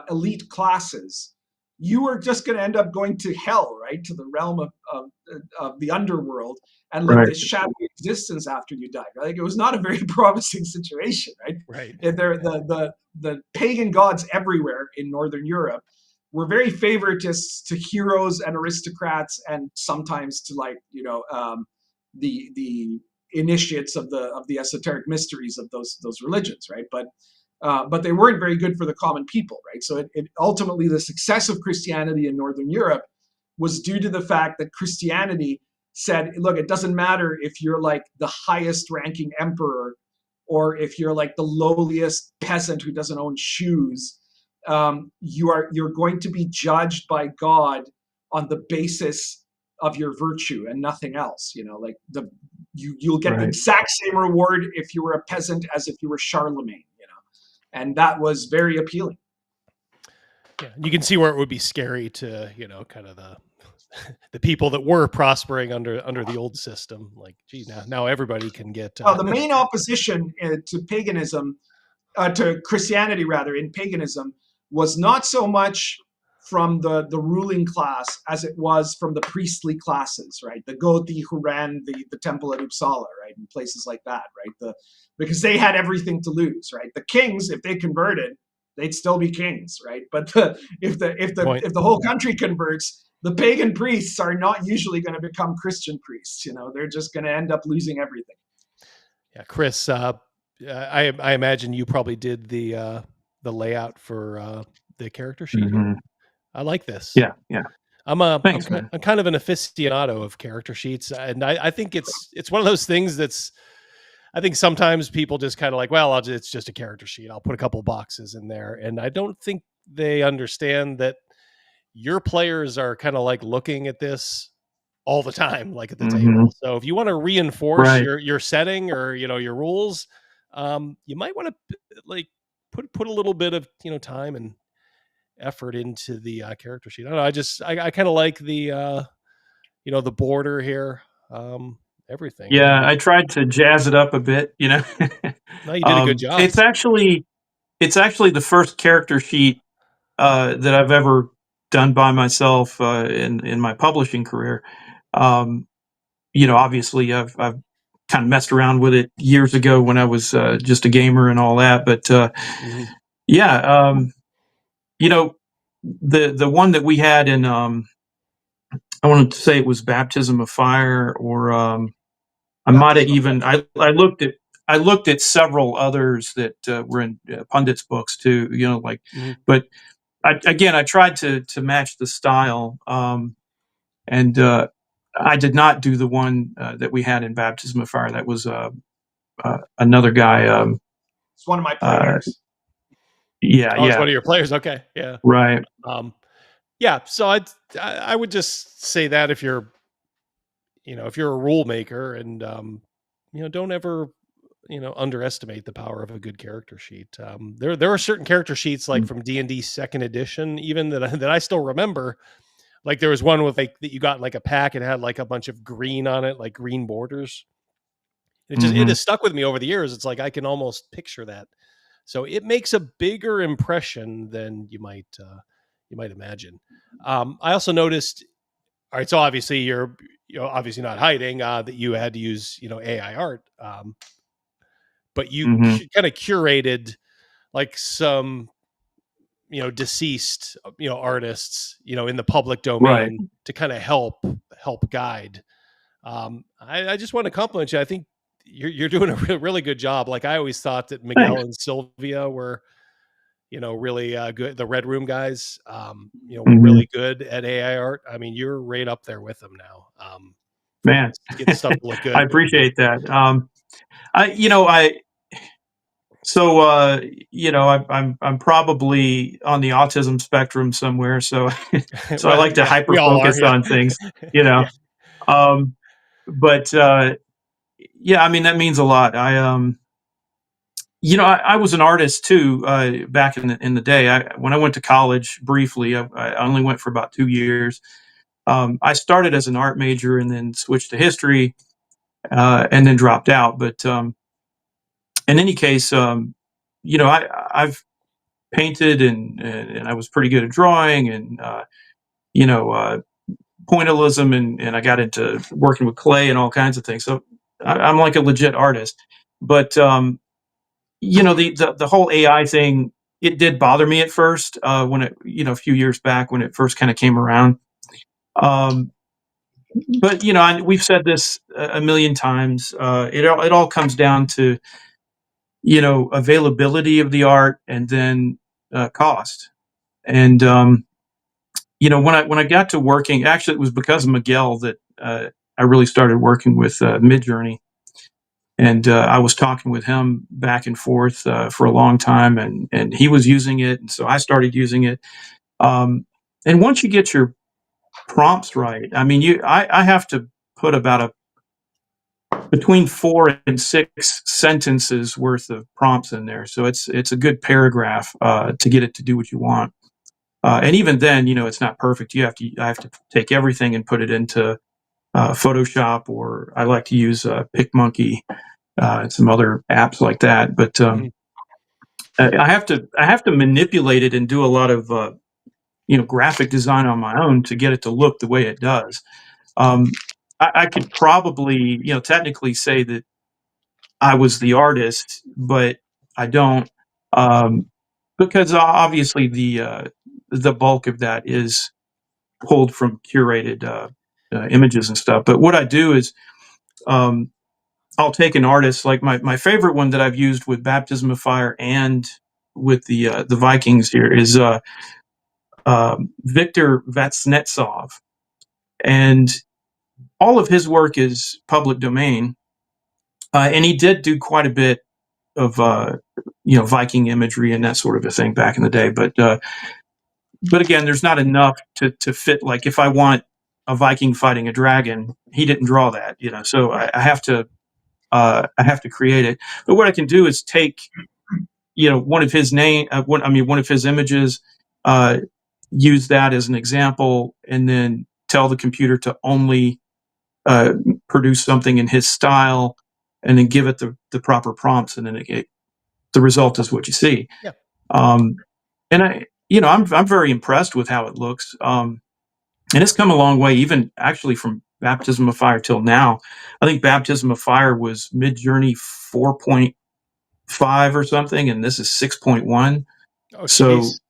elite classes, you were just going to end up going to hell, right, to the realm of the underworld, and live this shadowy existence after you died. Right? Like, it was not a very promising situation, right? Right. The pagan gods everywhere in Northern Europe were very favoritists to heroes and aristocrats, and sometimes to the initiates of the esoteric mysteries of those religions, right? But they weren't very good for the common people, right? So it ultimately, the success of Christianity in Northern Europe was due to the fact that Christianity said, look, it doesn't matter if you're like the highest ranking emperor, or if you're like the lowliest peasant who doesn't own shoes. you're going to be judged by God on the basis of your virtue and nothing else. Like you'll get the exact same reward if you were a peasant as if you were Charlemagne. And that was very appealing. Yeah, you can see where it would be scary to, kind of the people that were prospering under the old system. Like, gee, now everybody can get. Well, the main opposition to paganism, to Christianity rather, in paganism, was not so much from the ruling class as it was from the priestly classes, right? The Goti who ran the temple at Uppsala, right, and places like that, right? Because they had everything to lose, right? The kings, if they converted, they'd still be kings, right? But if the whole country converts, the pagan priests are not usually going to become Christian priests. They're just going to end up losing everything. Yeah, Chris, I imagine you probably did the layout for the character sheet. Mm-hmm. I like this. Yeah. I'm kind of an aficionado of character sheets, and I think it's one of those things that's. I think sometimes people just kind of like, well, it's just a character sheet. I'll put a couple boxes in there, and I don't think they understand that your players are kind of like looking at this all the time, like at the table. So if you want to reinforce your setting or your rules, you might want to like put a little bit of time and effort into the character sheet. I don't know. I kind of like the the border here, everything. Yeah, I tried to jazz it up a bit. No, you did a good job. It's actually the first character sheet that I've ever done by myself in my publishing career. Obviously I've kind of messed around with it years ago when I was just a gamer and all that, but the one that we had in I wanted to say it was Baptism of Fire, or I might have even I looked at several others that were in Pundit's books too, but I tried to match the style, and I did not do the one that we had in Baptism of Fire. That was another guy. It's one of my players. Yeah. It's one of your players. Okay. Yeah. Right. Yeah. So I would just say that if you're a rule maker, and don't ever underestimate the power of a good character sheet. There are certain character sheets like from D&D 2nd edition even that I still remember. Like there was one with that you got like a pack and had like a bunch of green on it, like green borders. It has stuck with me over the years. It's like I can almost picture that. So it makes a bigger impression than you might imagine. I also noticed. All right, so obviously you're obviously not hiding that you had to use AI art, but you kind of curated like some deceased artists in the public domain to kind of help guide. I just want to compliment you. I think you're doing a really good job. Like I always thought that Miguel and Sylvia were really good. The Red Room guys, were really good at AI art. I mean, you're right up there with them now. Man, get the stuff to look good. I appreciate that. I'm probably on the autism spectrum somewhere. So, so I like to hyper focus on things, Yeah. But I mean, that means a lot. I was an artist too back in the day. When I went to college briefly, I only went for about 2 years. I started as an art major and then switched to history, and then dropped out. But in any case, I've painted and I was pretty good at drawing and pointillism, and I got into working with clay and all kinds of things. So I'm like a legit artist. But the whole AI thing, it did bother me at first when it a few years back when it first kind of came around. But we've said this a million times. It all comes down to availability of the art and then cost. And when I got to working, actually it was because of Miguel that I really started working with Midjourney. And I was talking with him back and forth for a long time, and he was using it, and so I started using it. And once you get your prompts right, I mean, I have to put about between 4 and 6 sentences worth of prompts in there, so it's a good paragraph to get it to do what you want. And even then, it's not perfect. I have to take everything and put it into Photoshop, or I like to use PicMonkey and some other apps like that. But I have to manipulate it and do a lot of graphic design on my own to get it to look the way it does. I could probably technically say that I was the artist, but I don't, because obviously the bulk of that is pulled from curated images and stuff. But what I do is I'll take an artist, like my favorite one that I've used with Baptism of Fire and with the Vikings here is Viktor Vatsnetsov, and all of his work is public domain, and he did do quite a bit of Viking imagery and that sort of a thing back in the day. But again, there's not enough to fit. Like if I want a Viking fighting a dragon, he didn't draw that, so I have to create it. But what I can do is take, one of his one of his images, use that as an example, and then tell the computer to only produce something in his style, and then give it the proper prompts, and then the result is what you see. Yeah. And I'm very impressed with how it looks. And it's come a long way, even actually from Baptism of Fire till now. I think Baptism of Fire was Midjourney 4.5 or something, and this is 6.1. Oh, so geez.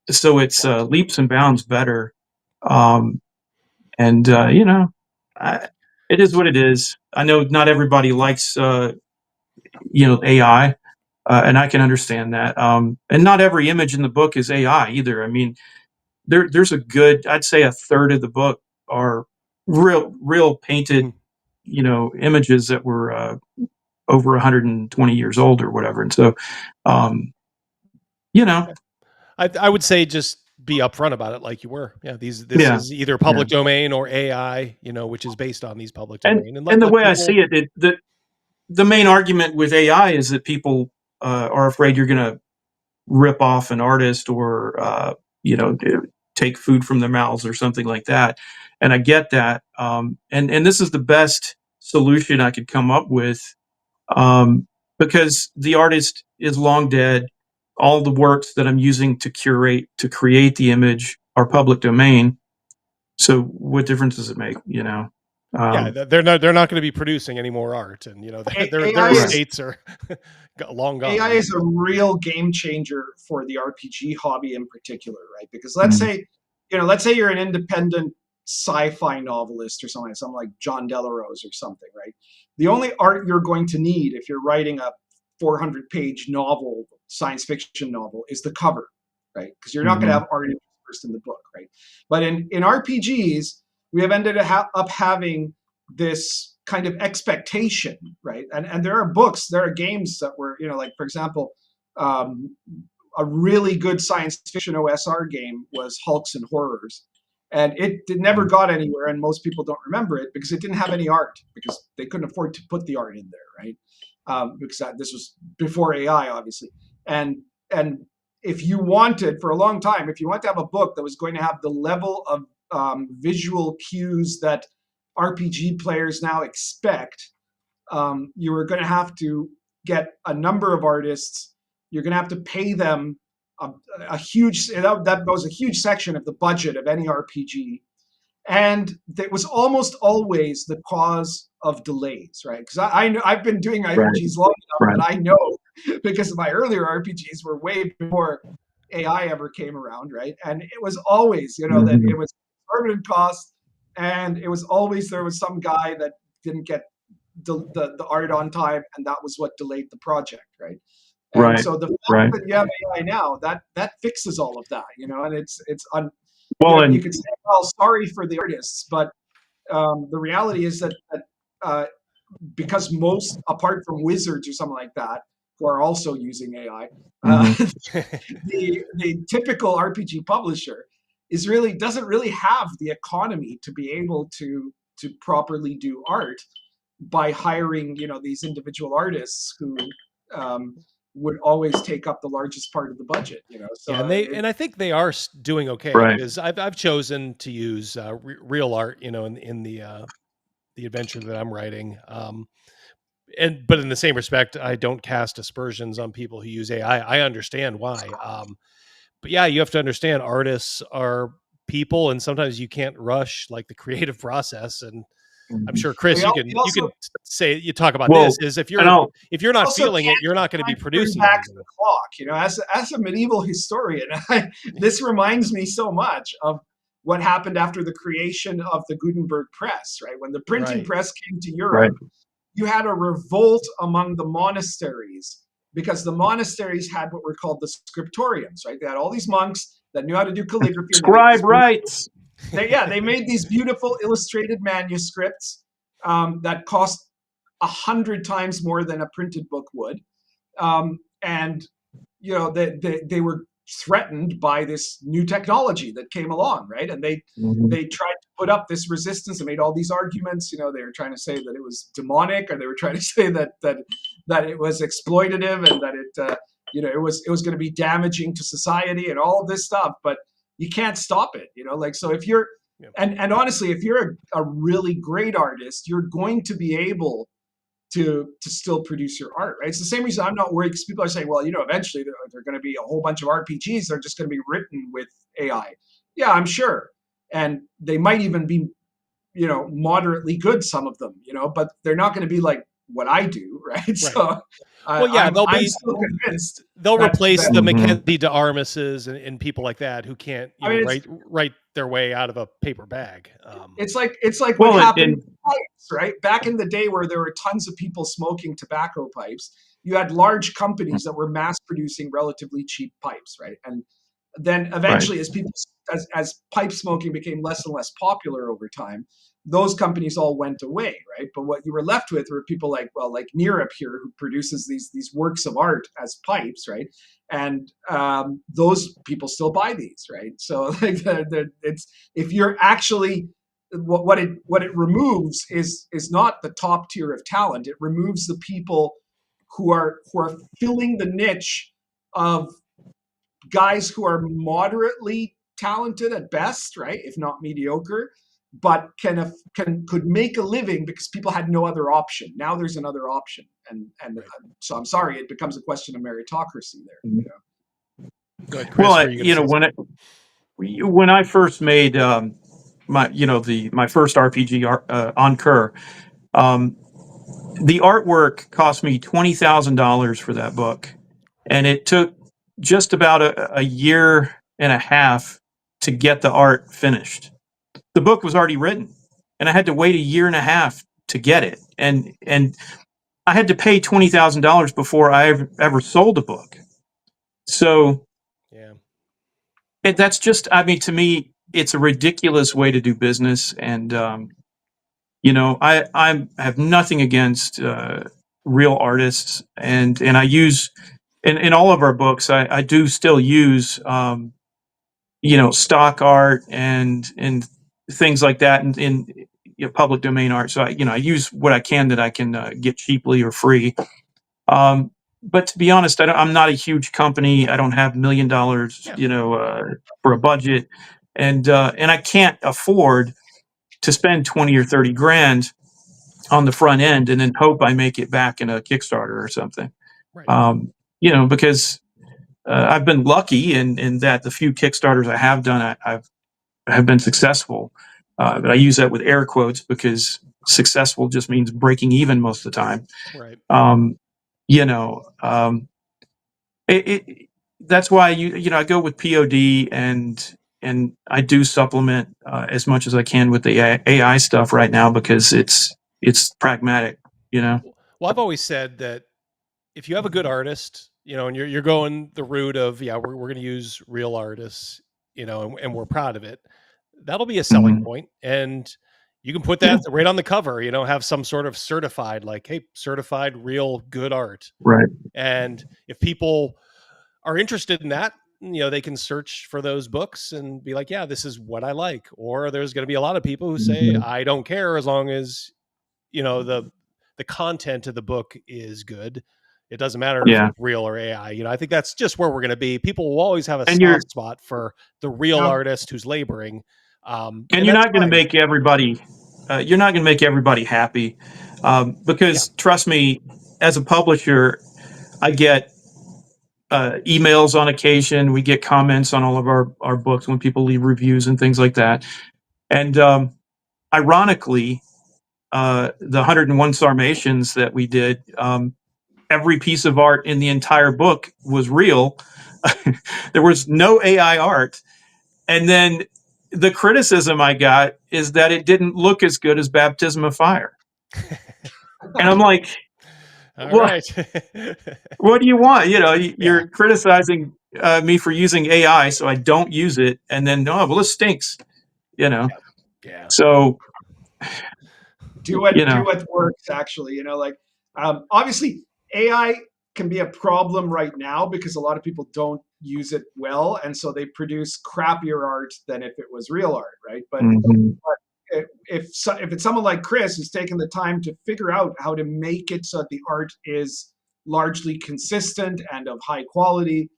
it's leaps and bounds better. And it is what it is. I know not everybody likes AI, and I can understand that. And not every image in the book is AI either. I mean, there's I'd say a third of the book are real painted, images that were over 120 years old or whatever. And so, I would say just be upfront about it, like you were. Yeah, this is either public domain or AI, which is based on these public domain. And the way I see it, the main argument with AI is that people are afraid you're going to rip off an artist, or take food from their mouths or something like that. And I get that. And this is the best solution I could come up with, because the artist is long dead. All the works that I'm using to create the image are public domain. So what difference does it make? Yeah, they're not going to be producing any more art, and their estates are long gone. AI is a real game changer for the RPG hobby in particular, right? Because let's say you're an independent sci-fi novelist or something like John Delarose or something, right? The only art you're going to need if you're writing a 400-page novel, science fiction novel, is the cover, right? Because you're not going to have art first in the book, right? But in RPGs, we have ended up having this kind of expectation, right? And there are games that were, like for example, a really good science fiction OSR game was Hulks and Horrors. And it never got anywhere, and most people don't remember it because it didn't have any art, because they couldn't afford to put the art in there, right? Because this was before AI, obviously. And if you wanted, for a long time, if you want to have a book that was going to have the level of visual cues that RPG players now expect, you were going to have to get a number of artists. You're going to have to pay them a huge, that was a huge section of the budget of any RPG. And it was almost always the cause of delays, right? Because I know I've been doing RPGs long enough that I know, because my earlier RPGs were way before AI ever came around, right? And it was always, that it was exorbitant cost, and it was always there was some guy that didn't get the art on time, and that was what delayed the project, right? And so the fact that you have AI now, that fixes all of that, and it's you could say, well, sorry for the artists, but the reality is that because most, apart from wizards or something like that, who are also using AI, the typical RPG publisher doesn't really have the economy to be able to properly do art by hiring, these individual artists who would always take up the largest part of the budget. So yeah, and I think they are doing okay, Right. because I've chosen to use real art, in the adventure that I'm writing. But in the same respect, I don't cast aspersions on people who use AI. I understand why. But yeah, you have to understand artists are people, and sometimes you can't rush like the creative process. And I'm sure, Chris, you can say, you talk about this, is if you're not feeling it, you're not going to be producing back anything. the clock. As a medieval historian, this reminds me so much of what happened after the creation of the Gutenberg press, right? When the printing press came to Europe, you had a revolt among the monasteries, because the monasteries had what were called the scriptoriums, right? They had all these monks that knew how to do calligraphy. Scribe rights. They made these beautiful illustrated manuscripts that cost 100 times more than a printed book would. And they were threatened by this new technology that came along, right? And they tried to put up this resistance and made all these arguments. They were trying to say that it was demonic, or they were trying to say that it was exploitative, and that it was going to be damaging to society and all of this stuff. But you can't stop it, so if you're and honestly, if you're a really great artist, you're going to be able to still produce your art, right? It's the same reason I'm not worried, because people are saying, well, eventually there are going to be a whole bunch of RPGs that are just going to be written with AI. Yeah, I'm sure. And they might even be, moderately good, some of them, but they're not going to be like what I do, right? So I'm still convinced they'll replace the Mackenzie de Armises and people like that who can't write their way out of a paper bag. It's like what happened with pipes, right? Back in the day, where there were tons of people smoking tobacco pipes, you had large companies that were mass producing relatively cheap pipes, right? And then eventually, as pipe smoking became less and less popular over time, those companies all went away, right? But what you were left with were people like Nearip here, who produces these works of art as pipes, right? And those people still buy these, right? So it's, if you're actually, what it removes is not the top tier of talent. It removes the people who are filling the niche of guys who are moderately talented at best, right, if not mediocre, but could make a living because people had no other option. Now there's another option, and so I'm sorry, it becomes a question of meritocracy there. Go ahead, Chris, when I first made my first RPG on Kerr, the artwork cost me $20,000 for that book, and it took just about a year and a half to get the art finished. The book was already written, and I had to wait a year and a half to get it, and I had to pay $20,000 before I ever sold a book. So that's just, to me, it's a ridiculous way to do business. And I have nothing against real artists, and I use in all of our books, I do still use stock art and things like that in public domain art. So I use what I can that I can get cheaply or free. But to be honest, I'm not a huge company. I don't have $1 million, for a budget, and I can't afford to spend 20 or 30 grand on the front end and then hope I make it back in a Kickstarter or something. Because I've been lucky in that the few Kickstarters I have done, I have been successful. But I use that with air quotes, because successful just means breaking even most of the time. Right. That's why I go with POD, and I do supplement as much as I can with the AI stuff right now, because it's pragmatic. Well, I've always said that if you have a good artist, and you're going the route of we're going to use real artists, and we're proud of it, that'll be a selling point, and You can put that right on the cover, you know, have some sort of certified, like, hey, certified real good art. Right. And if people are interested in that, you know, they can search for those books and be like, yeah, this is what I like. Or there's going to be a lot of people who say, I don't care as long as, you know, the content of the book is good. It doesn't matter if it's real or AI. You know, I think that's just where we're going to be. People will always have a soft spot for the real artist who's laboring. And you're not going to make everybody, happy, because trust me, as a publisher, I get emails on occasion. We get comments on all of our books when people leave reviews and things like that. And ironically, the 101 Sarmatians that we did, every piece of art in the entire book was real. There was no AI art. And then the criticism I got is that it didn't look as good as Baptism of Fire. And I'm like, what do you want? You know, you're criticizing me for using AI, so I don't use it. And then, no, well, this stinks, you know? Yeah. So do what works, actually, you know, like, obviously AI can be a problem right now because a lot of people don't use it well, and so they produce crappier art than if it was real art, right? But, but if it's someone like Chris who's taken the time to figure out how to make it so that the art is largely consistent and of high quality,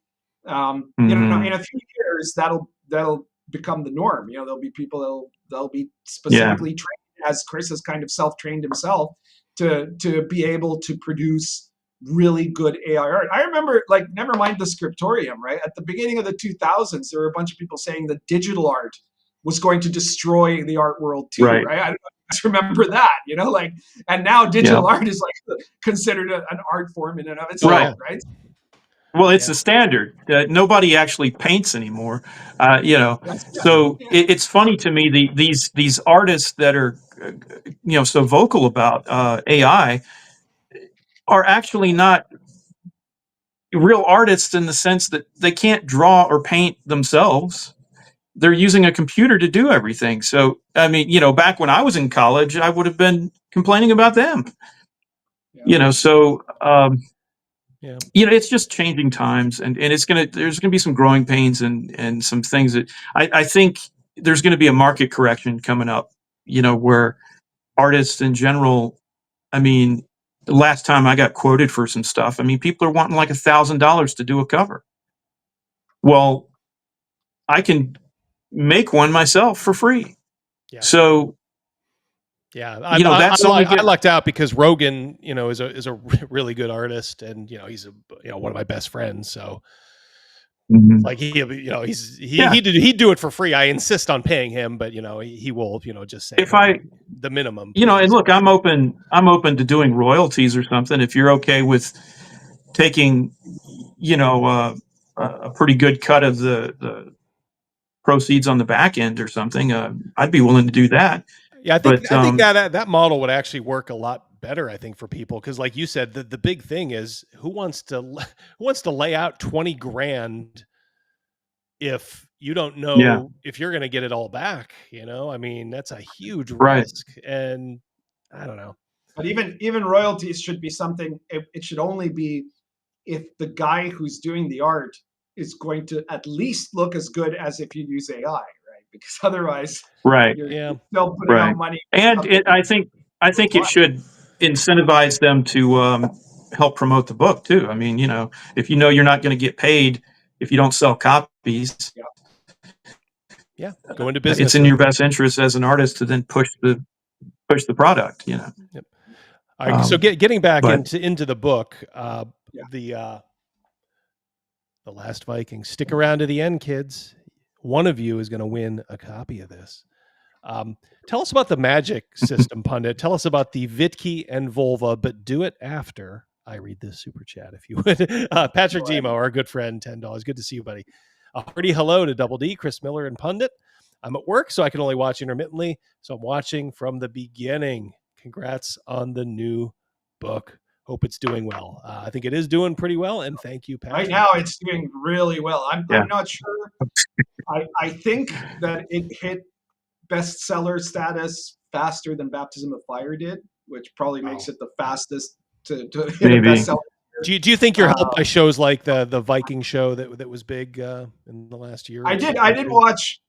you know, in a few years that'll become the norm. You know, there'll be people that'll be specifically trained, as Chris has kind of self-trained himself, to be able to produce really good AI art. I remember, like, never mind the scriptorium, right? At the beginning of the 2000s, there were a bunch of people saying that digital art was going to destroy the art world too, right? I don't know if you guys remember that, you know, like, and now digital art is like considered an art form in and of itself, right? Well, it's the standard. Nobody actually paints anymore, you know. So it's funny to me, these artists that are, you know, so vocal about AI are actually not real artists in the sense that they can't draw or paint themselves. They're using a computer to do everything. So, I mean, you know, back when I was in college, I would have been complaining about them. You know, so you know, it's just changing times, and there's gonna be some growing pains and some things that I think there's gonna be a market correction coming up, you know, where artists in general, I mean, the last time I got quoted for some stuff, I mean, people are wanting like $1,000 to do a cover. Well, I can make one myself for free. So yeah, you know, that's I lucked out because Rogan, you know, is a really good artist, and you know, he's one of my best friends. So like he'd do it for free. I insist on paying him, but you know, he will, you know, just say the minimum. You know, and look, I'm open to doing royalties or something. If you're okay with taking, you know, a pretty good cut of the proceeds on the back end or something, I'd be willing to do that. Yeah, I think that model would actually work a lot better, I think, for people, because like you said, the big thing is who wants to lay out 20 grand if you don't know if you're going to get it all back, you know? I mean, that's a huge risk, and I don't know. But even royalties should be something, it should only be if the guy who's doing the art is going to at least look as good as if you use AI, right? Because otherwise, you're still putting out money. And I think it should incentivize them to help promote the book too. I mean, you know, if you know you're not going to get paid if you don't sell copies, go into business. It's in your best interest as an artist to then push the product. You know. Yep. All right. So getting back into the book, the Last Vikings. Stick around to the end, kids. One of you is going to win a copy of this. Tell us about the magic system, Pundit. Tell us about the Vitki and Volva, but do it after I read this super chat, if you would. Patrick Demo, our good friend, $10. Good to see you, buddy. A hearty hello to Double D, Chris Miller, and Pundit. I'm at work, so I can only watch intermittently. So I'm watching from the beginning. Congrats on the new book. Hope it's doing well. I think it is doing pretty well, and thank you, Patrick. Right now, it's doing really well. I'm not sure. I think that it hit bestseller status faster than Baptism of Fire did, which probably makes it the fastest to hit a bestseller. Do you think you're helped by shows like the Viking show that was big in the last year? I did watch.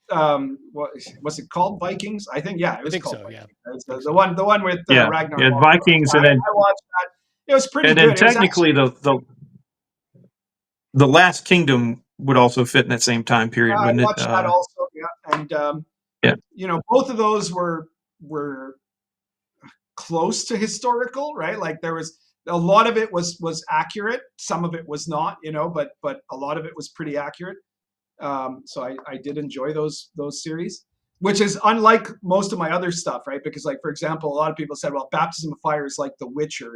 What was it called? Vikings? I think it was called. So, Vikings. It's the one with Ragnar. Yeah, Vikings, and then I watched that. It was pretty and good. then technically the Last Kingdom would also fit in that same time period, I wouldn't it? watched that also, and both of those were close to historical, right? Like there was a lot of it was accurate, some of it was not, but a lot of it was pretty accurate. So I did enjoy those series, which is unlike most of my other stuff, right? Because like, for example, a lot of people said, well, Baptism of Fire is like The Witcher.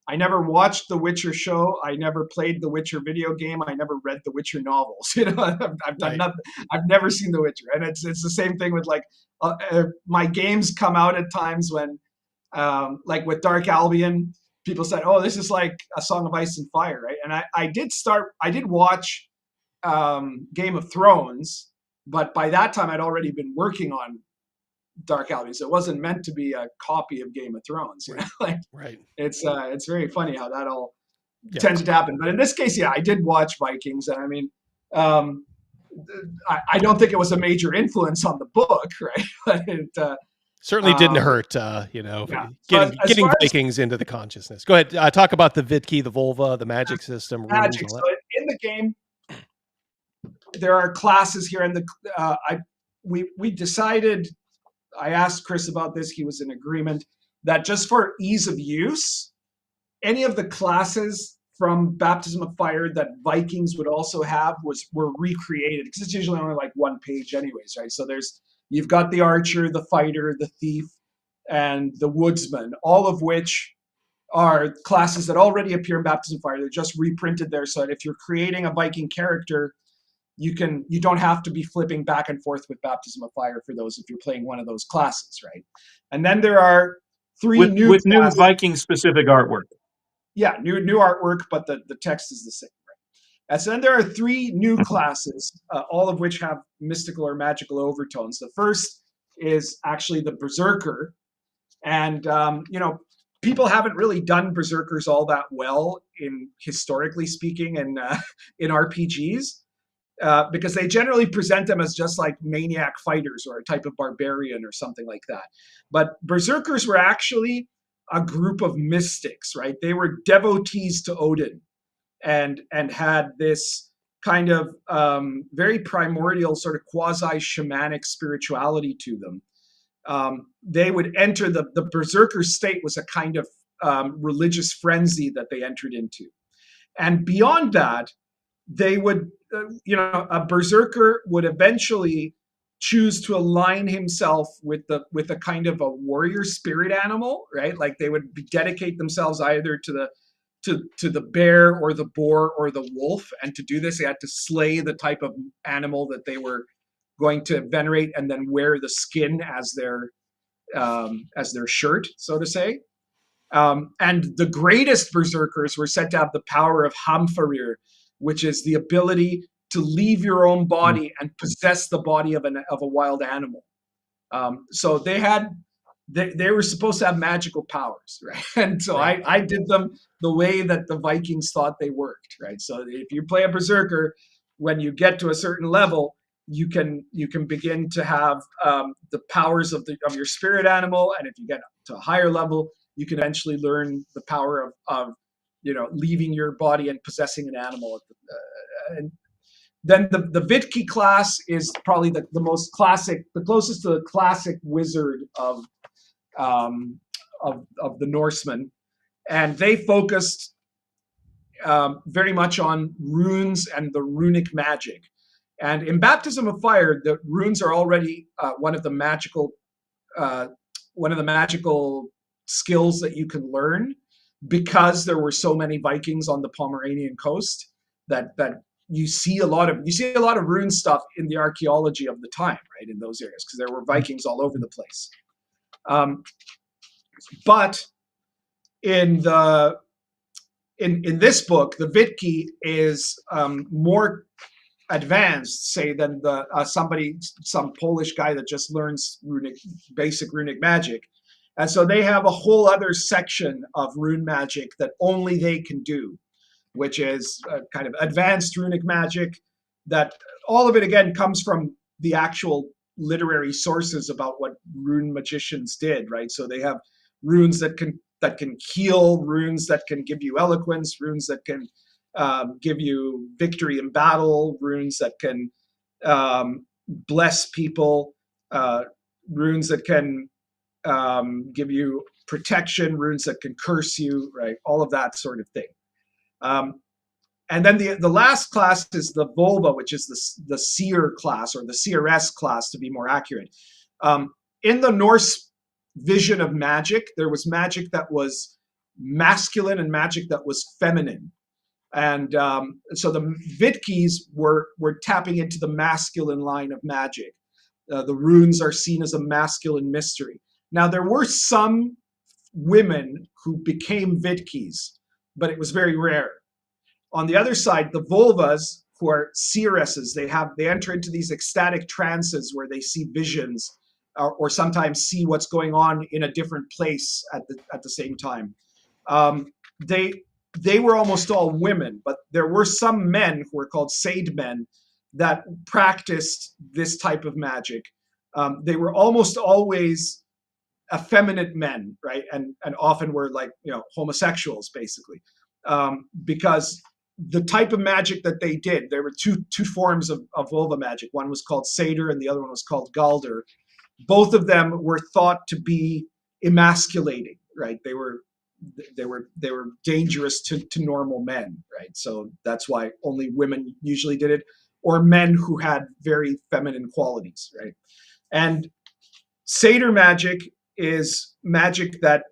I never watched The Witcher show. I never played The Witcher video game. I never read The Witcher novels. I've done nothing. I've never seen The Witcher. And it's the same thing with like my games come out at times when, like with Dark Albion, people said, oh, this is like A Song of Ice and Fire, right? And I did watch Game of Thrones, but by that time I'd already been working on Dark Albion, so it wasn't meant to be a copy of Game of Thrones. Right. It's very funny how that all tends to happen. But in this case, I did watch Vikings, and I mean, I don't think it was a major influence on the book, right? But it certainly didn't hurt, getting Vikings into the consciousness. Go ahead, talk about the Vitki, the Volva, the magic system. Magic. So in the game, there are classes here, and we decided. I asked Chris about this. He was in agreement that just for ease of use, any of the classes from Baptism of Fire that Vikings would also have were recreated, because it's usually only like one page anyways, right? So you've got the archer, the fighter, the thief, and the woodsman, all of which are classes that already appear in Baptism of Fire. They're just reprinted there, so that if you're creating a Viking character, you don't have to be flipping back and forth with Baptism of Fire for those if you're playing one of those classes, right? And then there are three new Viking specific artwork. Yeah, new artwork, but the text is the same, right? And so then there are three new classes, all of which have mystical or magical overtones. The first is actually the Berserker, and people haven't really done Berserkers all that well historically speaking in RPGs. Because they generally present them as just like maniac fighters or a type of barbarian or something like that. But Berserkers were actually a group of mystics, right? They were devotees to Odin and had this kind of very primordial sort of quasi-shamanic spirituality to them. They would enter the Berserker state was a kind of religious frenzy that they entered into. And beyond that, they would, a Berserker would eventually choose to align himself with a kind of a warrior spirit animal, right? Like they would dedicate themselves either to the bear or the boar or the wolf, and to do this, they had to slay the type of animal that they were going to venerate, and then wear the skin as their shirt, so to say. And the greatest Berserkers were said to have the power of Hamfarir, which is the ability to leave your own body and possess the body of a wild animal. So they were supposed to have magical powers, right? And so I did them the way that the Vikings thought they worked, right? So if you play a Berserker, when you get to a certain level, you can begin to have the powers of your spirit animal, and if you get to a higher level, you can eventually learn the power of leaving your body and possessing an animal. And then the Vitki class is probably the most classic, the closest to the classic wizard of the Norsemen, and they focused very much on runes and the runic magic. And in Baptism of Fire, the runes are already one of the magical skills that you can learn, because there were so many Vikings on the Pomeranian coast that you see a lot of rune stuff in the archaeology of the time, right, in those areas, because there were Vikings all over the place. But in this book, the Vitki is more advanced, say, than some Polish guy that just learns basic runic magic. And so they have a whole other section of rune magic that only they can do, which is kind of advanced runic magic. That all of it again comes from the actual literary sources about what rune magicians did, right? So they have runes that can heal, runes that can give you eloquence, runes that can give you victory in battle, runes that can bless people, runes that can give you protection, runes that can curse you, right? All of that sort of thing. And then the last class is the Volva, which is the seer class, or the seeress class to be more accurate. In the Norse vision of magic, there was magic that was masculine and magic that was feminine. And so the Vikings were tapping into the masculine line of magic. The runes are seen as a masculine mystery. Now, there were some women who became Vikings, but it was very rare. On the other side, the Volvas, who are seeresses, they enter into these ecstatic trances where they see visions, or sometimes see what's going on in a different place at the same time. They were almost all women, but there were some men who were called Sade men that practiced this type of magic. They were almost always effeminate men, right? And often were like, homosexuals, basically. Because the type of magic that they did, there were two forms of Volva magic. One was called Satyr and the other one was called Galder. Both of them were thought to be emasculating, right? They were dangerous to normal men, right? So that's why only women usually did it, or men who had very feminine qualities, right? And Satyr magic is magic that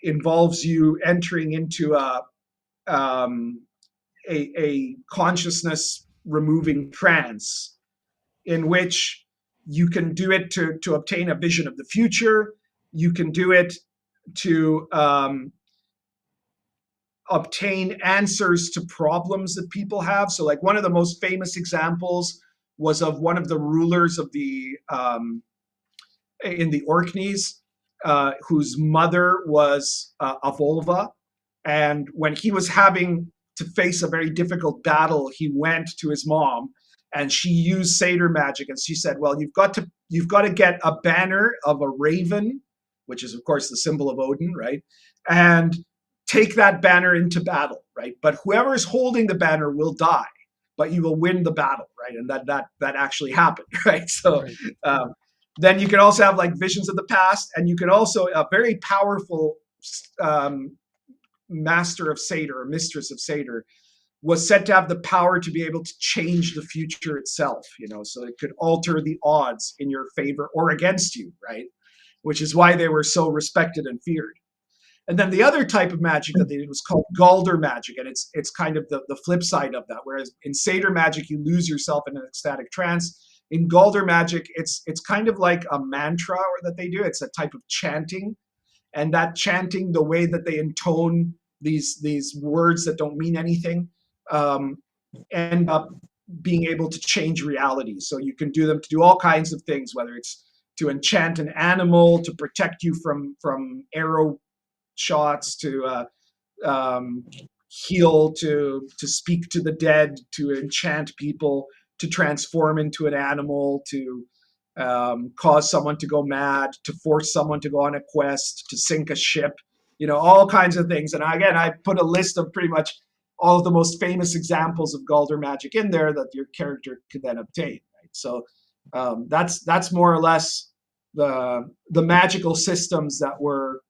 involves you entering into a consciousness removing trance, in which you can do it to obtain a vision of the future. You can do it to obtain answers to problems that people have. So like one of the most famous examples was of one of the rulers of the in the Orkneys, whose mother was a Volva. And when he was having to face a very difficult battle, he went to his mom and she used Satyr magic. And she said, well, you've got to get a banner of a raven, which is of course the symbol of Odin, right? And take that banner into battle, right? But whoever is holding the banner will die, but you will win the battle, right? And that actually happened, right? So then you can also have like visions of the past, and you can also, a very powerful master of Satyr or mistress of Satyr was said to have the power to be able to change the future itself, so it could alter the odds in your favor or against you, right? Which is why they were so respected and feared. And then the other type of magic that they did was called Galder magic, and it's kind of the flip side of that. Whereas in Satyr magic, you lose yourself in an ecstatic trance. In Galder magic, it's kind of like a mantra that they do. It's a type of chanting, and that chanting, the way that they intone these words that don't mean anything, end up being able to change reality. So you can do them to do all kinds of things, whether it's to enchant an animal, to protect you from arrow shots, to heal, to speak to the dead, to enchant people, to transform into an animal, to cause someone to go mad, to force someone to go on a quest, to sink a ship, all kinds of things. And again, I put a list of pretty much all of the most famous examples of Galder magic in there that your character could then obtain, right? So that's more or less the magical systems that were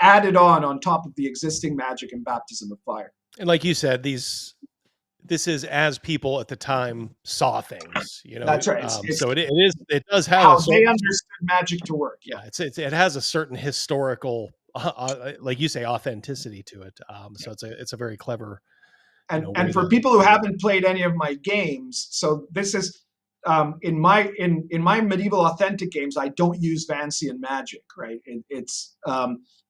added on top of the existing magic in Baptism of Fire. And like you said, this is as people at the time saw things, That's right. So it does have how they understood magic to work. Yeah, it has a certain historical, like you say, authenticity to it. So it's a very clever. And for people who haven't played any of my games, so this is in my medieval authentic games, I don't use Vancian magic, right? It's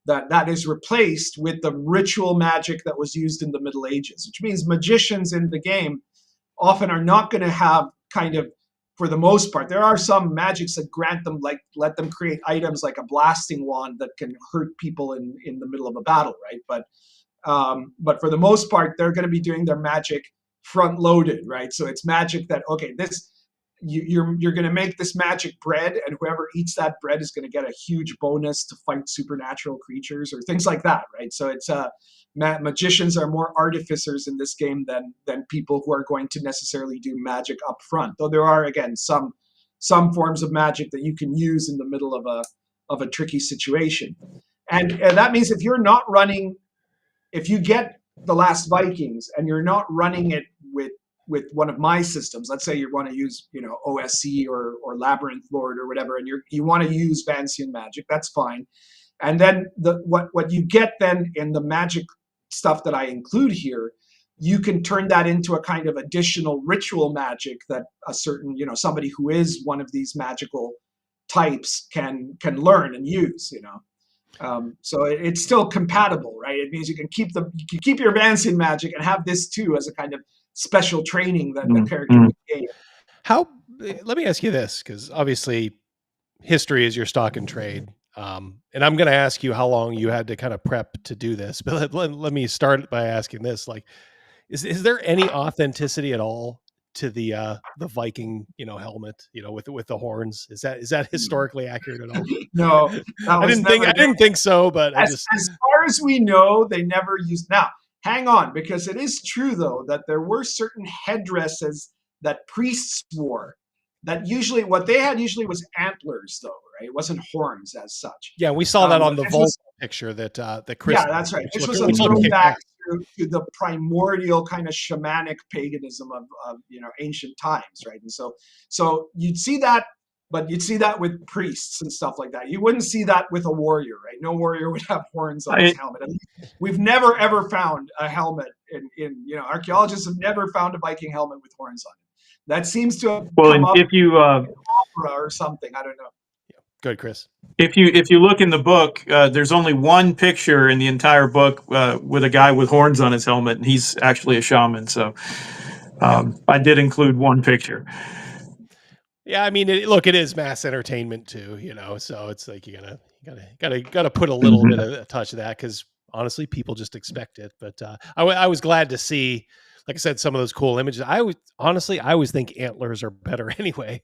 that is replaced with the ritual magic that was used in the Middle Ages, which means magicians in the game often are not going to have kind of, for the most part, there are some magics that grant them, like let them create items like a blasting wand that can hurt people in the middle of a battle, right? But for the most part, they're going to be doing their magic front loaded, right? So it's magic that, okay, this, you're going to make this magic bread, and whoever eats that bread is going to get a huge bonus to fight supernatural creatures or things like that, right? So it's magicians are more artificers in this game than people who are going to necessarily do magic up front. Though there are, again, some forms of magic that you can use in the middle of a tricky situation, and that means if you're not running, if you get The Last Vikings and you're not running it with one of my systems, let's say you want to use, OSC or Labyrinth Lord or whatever, and you want to use Vancian magic, that's fine. And then what you get then in the magic stuff that I include here, you can turn that into a kind of additional ritual magic that a certain, somebody who is one of these magical types can learn and use, So it's still compatible, right? It means you can keep your Vancian magic and have this too as a kind of special training that the character would gain. Let me ask you this, because obviously history is your stock and trade. And I'm going to ask you how long you had to kind of prep to do this, but let me start by asking this, like, is there any authenticity at all to the Viking, helmet, with the horns? Is that historically accurate at all? No, I didn't think so, but as far as we know, they never used. Now, hang on, because it is true though that there were certain headdresses that priests wore that usually what they had was antlers though, right? It wasn't horns as such. Yeah, we saw that on the Volta picture that Chris. Yeah, that's right. This was a throwback to the primordial kind of shamanic paganism of ancient times, right? And so you'd see that, but you'd see that with priests and stuff like that. You wouldn't see that with a warrior, right? No warrior would have horns on his helmet. And we've never ever found a helmet in archaeologists have never found a Viking helmet with horns on it. That seems to have come up if you in opera or something. I don't know. Good, Chris. If you look in the book, there's only one picture in the entire book with a guy with horns on his helmet, and he's actually a shaman. So I did include one picture. Yeah, I mean, it is mass entertainment too, So it's like you gotta put a little bit of a touch of that, because honestly, people just expect it. But I was glad to see, like I said, some of those cool images. I always think antlers are better anyway.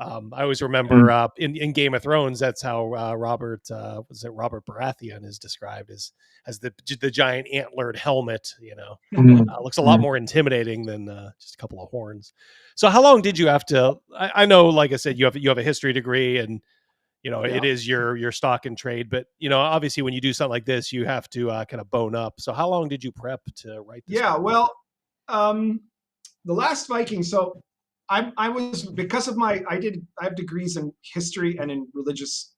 I always remember in Game of Thrones, that's how Robert Baratheon is described as the giant antlered helmet. Looks a lot more intimidating than just a couple of horns. So how long did you have to? I know, like I said, you have a history degree, and it is your stock and trade. But obviously, when you do something like this, you have to kind of bone up. So how long did you prep to write this? Yeah, well, The Last Viking. So I was, because of I have degrees in history and in religious,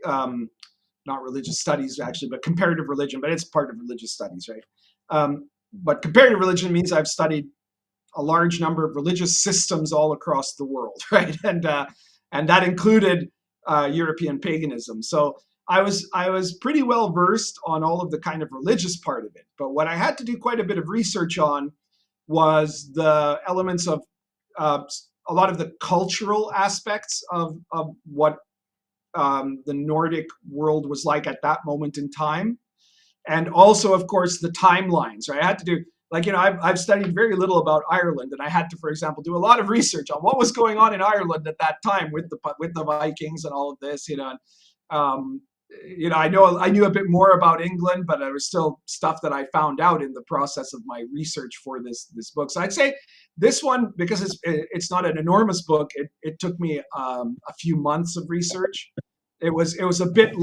not religious studies actually, but comparative religion, but it's part of religious studies, right? But comparative religion means I've studied a large number of religious systems all across the world, right? And that included European paganism. So I was pretty well versed on all of the kind of religious part of it. But what I had to do quite a bit of research on was the elements of a lot of the cultural aspects of what the Nordic world was like at that moment in time. And also, of course, the timelines, right? I had to do, I've studied very little about Ireland, and I had to, for example, do a lot of research on what was going on in Ireland at that time with the Vikings and all of this, I knew a bit more about England, but there was still stuff that I found out in the process of my research for this book. So I'd say this one, because it's not an enormous book, it took me a few months of research. It was a bit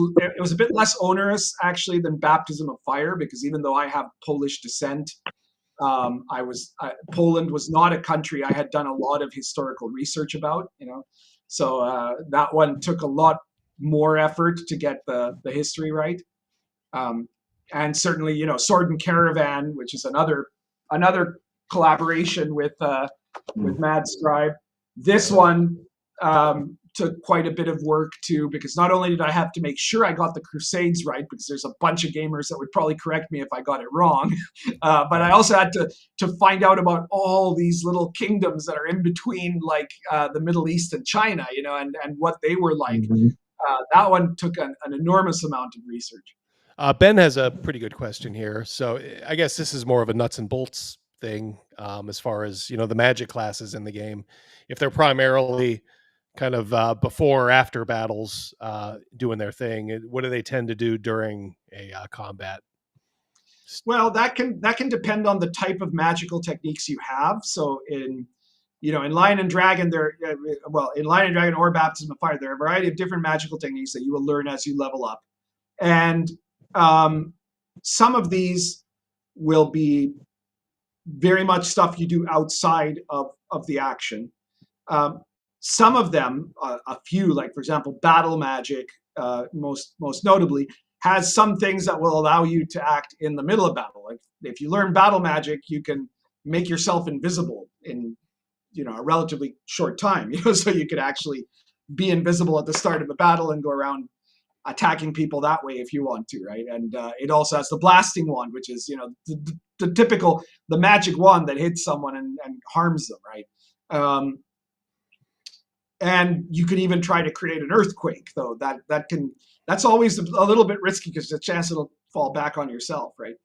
less onerous actually than Baptism of Fire, because even though I have Polish descent, Poland was not a country I had done a lot of historical research about, so that one took a lot more effort to get the history right. And certainly, Sword and Caravan, which is another collaboration with Mad Scribe. This one took quite a bit of work too, because not only did I have to make sure I got the Crusades right, because there's a bunch of gamers that would probably correct me if I got it wrong, but I also had to find out about all these little kingdoms that are in between, like the Middle East and China, and what they were like. That one took an enormous amount of research. Ben has a pretty good question here. So I guess this is more of a nuts and bolts thing, as far as, the magic classes in the game. If they're primarily kind of before or after battles doing their thing, what do they tend to do during a combat? Well, that can depend on the type of magical techniques you have. So in Lion and Dragon, in Lion and Dragon or Baptism of Fire, there are a variety of different magical techniques that you will learn as you level up. And some of these will be very much stuff you do outside of the action. Some of them, a few, like for example, battle magic, most notably, has some things that will allow you to act in the middle of battle. Like if you learn battle magic, you can make yourself invisible in a relatively short time. So you could actually be invisible at the start of a battle and go around attacking people that way if you want to, right? And it also has the blasting wand, which is the typical, the magic wand that hits someone and harms them, right? And you can even try to create an earthquake, though that's always a little bit risky because there's a chance it'll fall back on yourself, right?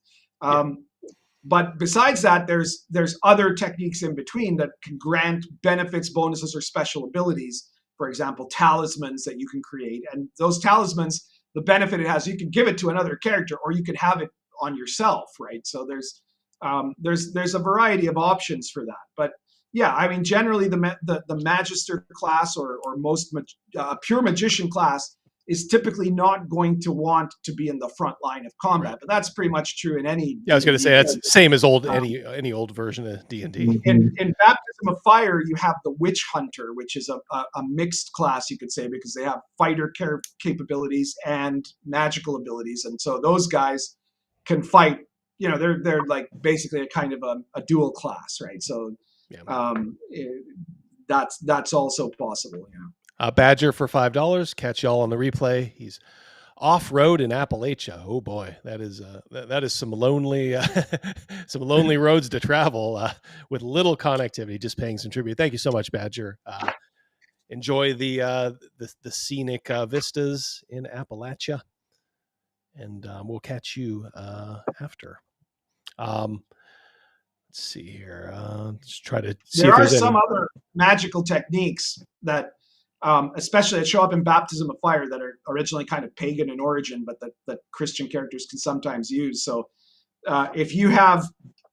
But besides that, there's other techniques in between that can grant benefits, bonuses, or special abilities. For example, talismans that you can create, and those talismans, the benefit it has, you can give it to another character, or you can have it on yourself, right? So there's a variety of options for that. But yeah, I mean, generally the Magister class or most pure magician class is typically not going to want to be in the front line of combat, but that's pretty much true in any. Yeah, I was going to say that's same as any old version of D&D. In Baptism of Fire, you have the Witch Hunter, which is a mixed class, you could say, because they have fighter capabilities and magical abilities, and so those guys can fight. They're like basically a kind of a dual class, right? So that's also possible. Badger for $5. Catch y'all on the replay. He's off-road in Appalachia. Oh boy, that is some lonely roads to travel with little connectivity. Just paying some tribute. Thank you so much, Badger. Enjoy the scenic vistas in Appalachia, and we'll catch you after. Let's see here. Let's try to see. There are some other magical techniques that. Especially that show up in Baptism of Fire that are originally kind of pagan in origin, but that Christian characters can sometimes use. So if you have,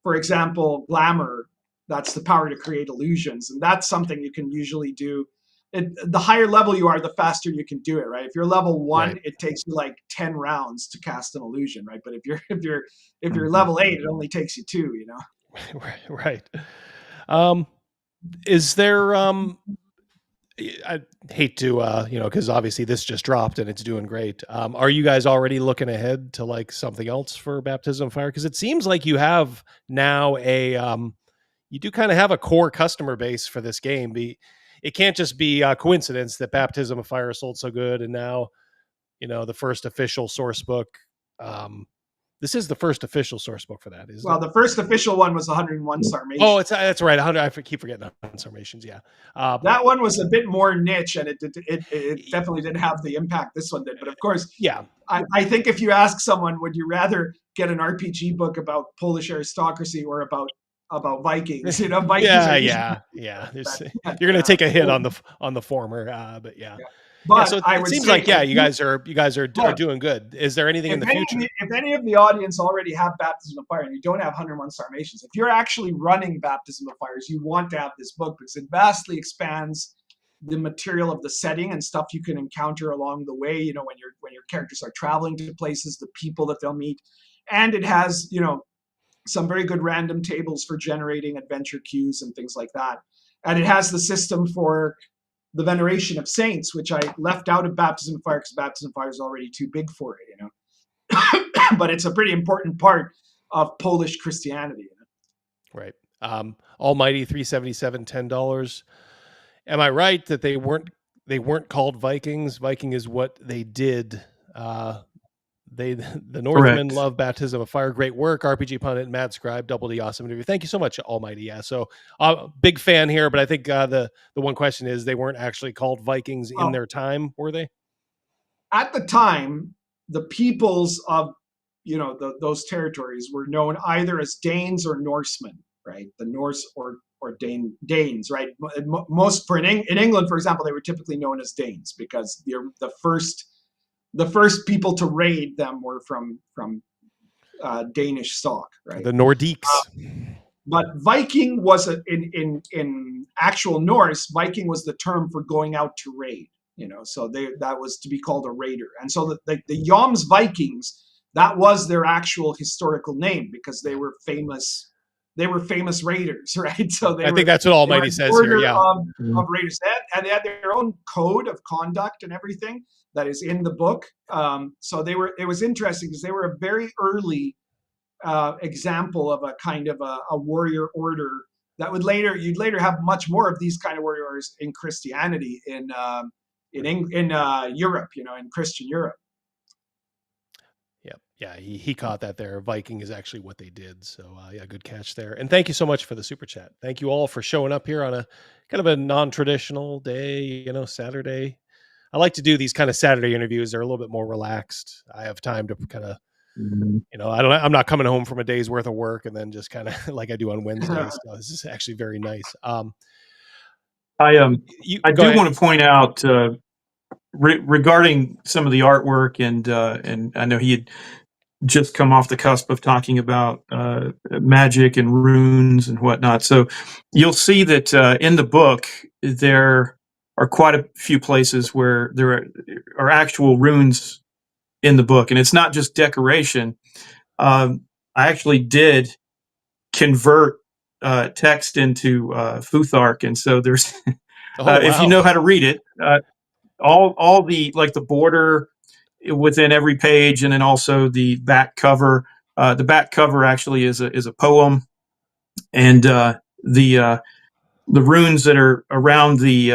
for example, glamour, that's the power to create illusions. And that's something you can usually do. The higher level you are, the faster you can do it, right? If you're level 1, right, it takes you like 10 rounds to cast an illusion, right? But if you're level 8, it only takes you 2, Right. Is there I hate to, because obviously this just dropped and it's doing great. Are you guys already looking ahead to like something else for Baptism of Fire? Because it seems like you have now you do kind of have a core customer base for this game. It can't just be a coincidence that Baptism of Fire sold so good, and now, the first official source book. This is the first official source book for that, isn't it? The first official one was 101 Sarmatians. Oh, that's right. 100. I keep forgetting 100 Sarmatians. Yeah, that one was a bit more niche, and it definitely didn't have the impact this one did. But of course, yeah, I think if you ask someone, would you rather get an RPG book about Polish aristocracy or about Vikings? Vikings. Yeah. You're going to take a hit on the former, but yeah. But so it seems like you guys are doing good. Is there anything in the future? If any of the audience already have Baptism of Fire and you don't have 101 Sarmatians, if you're actually running Baptism of Fires, you want to have this book because it vastly expands the material of the setting and stuff you can encounter along the way. When your characters are traveling to places, the people that they'll meet, and it has some very good random tables for generating adventure queues and things like that, and it has the system for the veneration of saints, which I left out of Baptism of Fire because Baptism of Fire is already too big for it, but it's a pretty important part of Polish Christianity. Right. Almighty 377, $10. Am I right that they weren't they weren't called Vikings. Viking is what they did. The Northmen love baptism of fire. Great work, RPG Pundit, Mad Scribe, Double D, awesome interview. Thank you so much, Almighty. Yeah, so big fan here, but I think the one question is they weren't actually called Vikings in their time, were they? At the time, the peoples of those territories were known either as Danes or Norsemen, right? The Norse or Danes, right? Most in England, for example, they were typically known as Danes because the first people to raid them were from Danish stock, right? The Nordiques. But Viking was in actual Norse, Viking was the term for going out to raid. So that was to be called a raider. And so the Joms Vikings, that was their actual historical name because they were famous raiders, right? So I think that's what Almighty says here. Yeah, of raiders, and they had their own code of conduct and everything that is in the book. So it was interesting because they were a very early example of a kind of a warrior order that you'd later have much more of these kind of warriors in Christianity in Europe, in Christian Europe. Yeah, he caught that there. Viking is actually what they did. So yeah, good catch there. And thank you so much for the super chat. Thank you all for showing up here on a kind of a non-traditional day, Saturday. I like to do these kind of Saturday interviews. They're a little bit more relaxed. I have time to kind of, I'm not coming home from a day's worth of work and then just kind of like I do on Wednesdays. So this is actually very nice. I do want to point out regarding some of the artwork, and I know he had just come off the cusp of talking about magic and runes and whatnot. So you'll see that in the book there are quite a few places where there are actual runes in the book, and it's not just decoration. I actually did convert text into Futhark, and so there's if you know how to read it, all the like the border within every page, and then also the back cover. The back cover actually is a poem, and the runes that are around the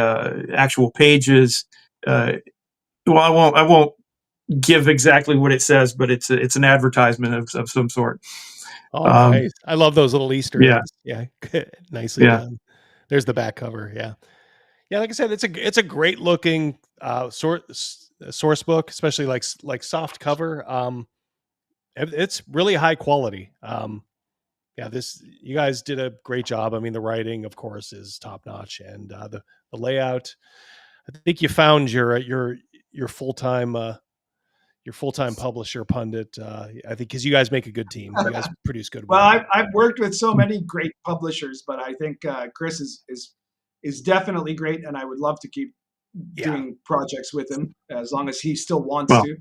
actual pages. Well, I won't give exactly what it says, but it's an advertisement of some sort. Oh, nice. I love those little Easter eggs. Yeah, nicely done. There's the back cover. Yeah. Like I said, it's a great looking source book, especially like soft cover. It's really high quality. You guys did a great job. I mean, the writing, of course, is top notch, and the layout. I think you found your full-time publisher, Pundit. I think because you guys make a good team. You guys produce good work. Well, I've worked with so many great publishers, but I think Chris is definitely great, and I would love to keep doing projects with him as long as he still wants to.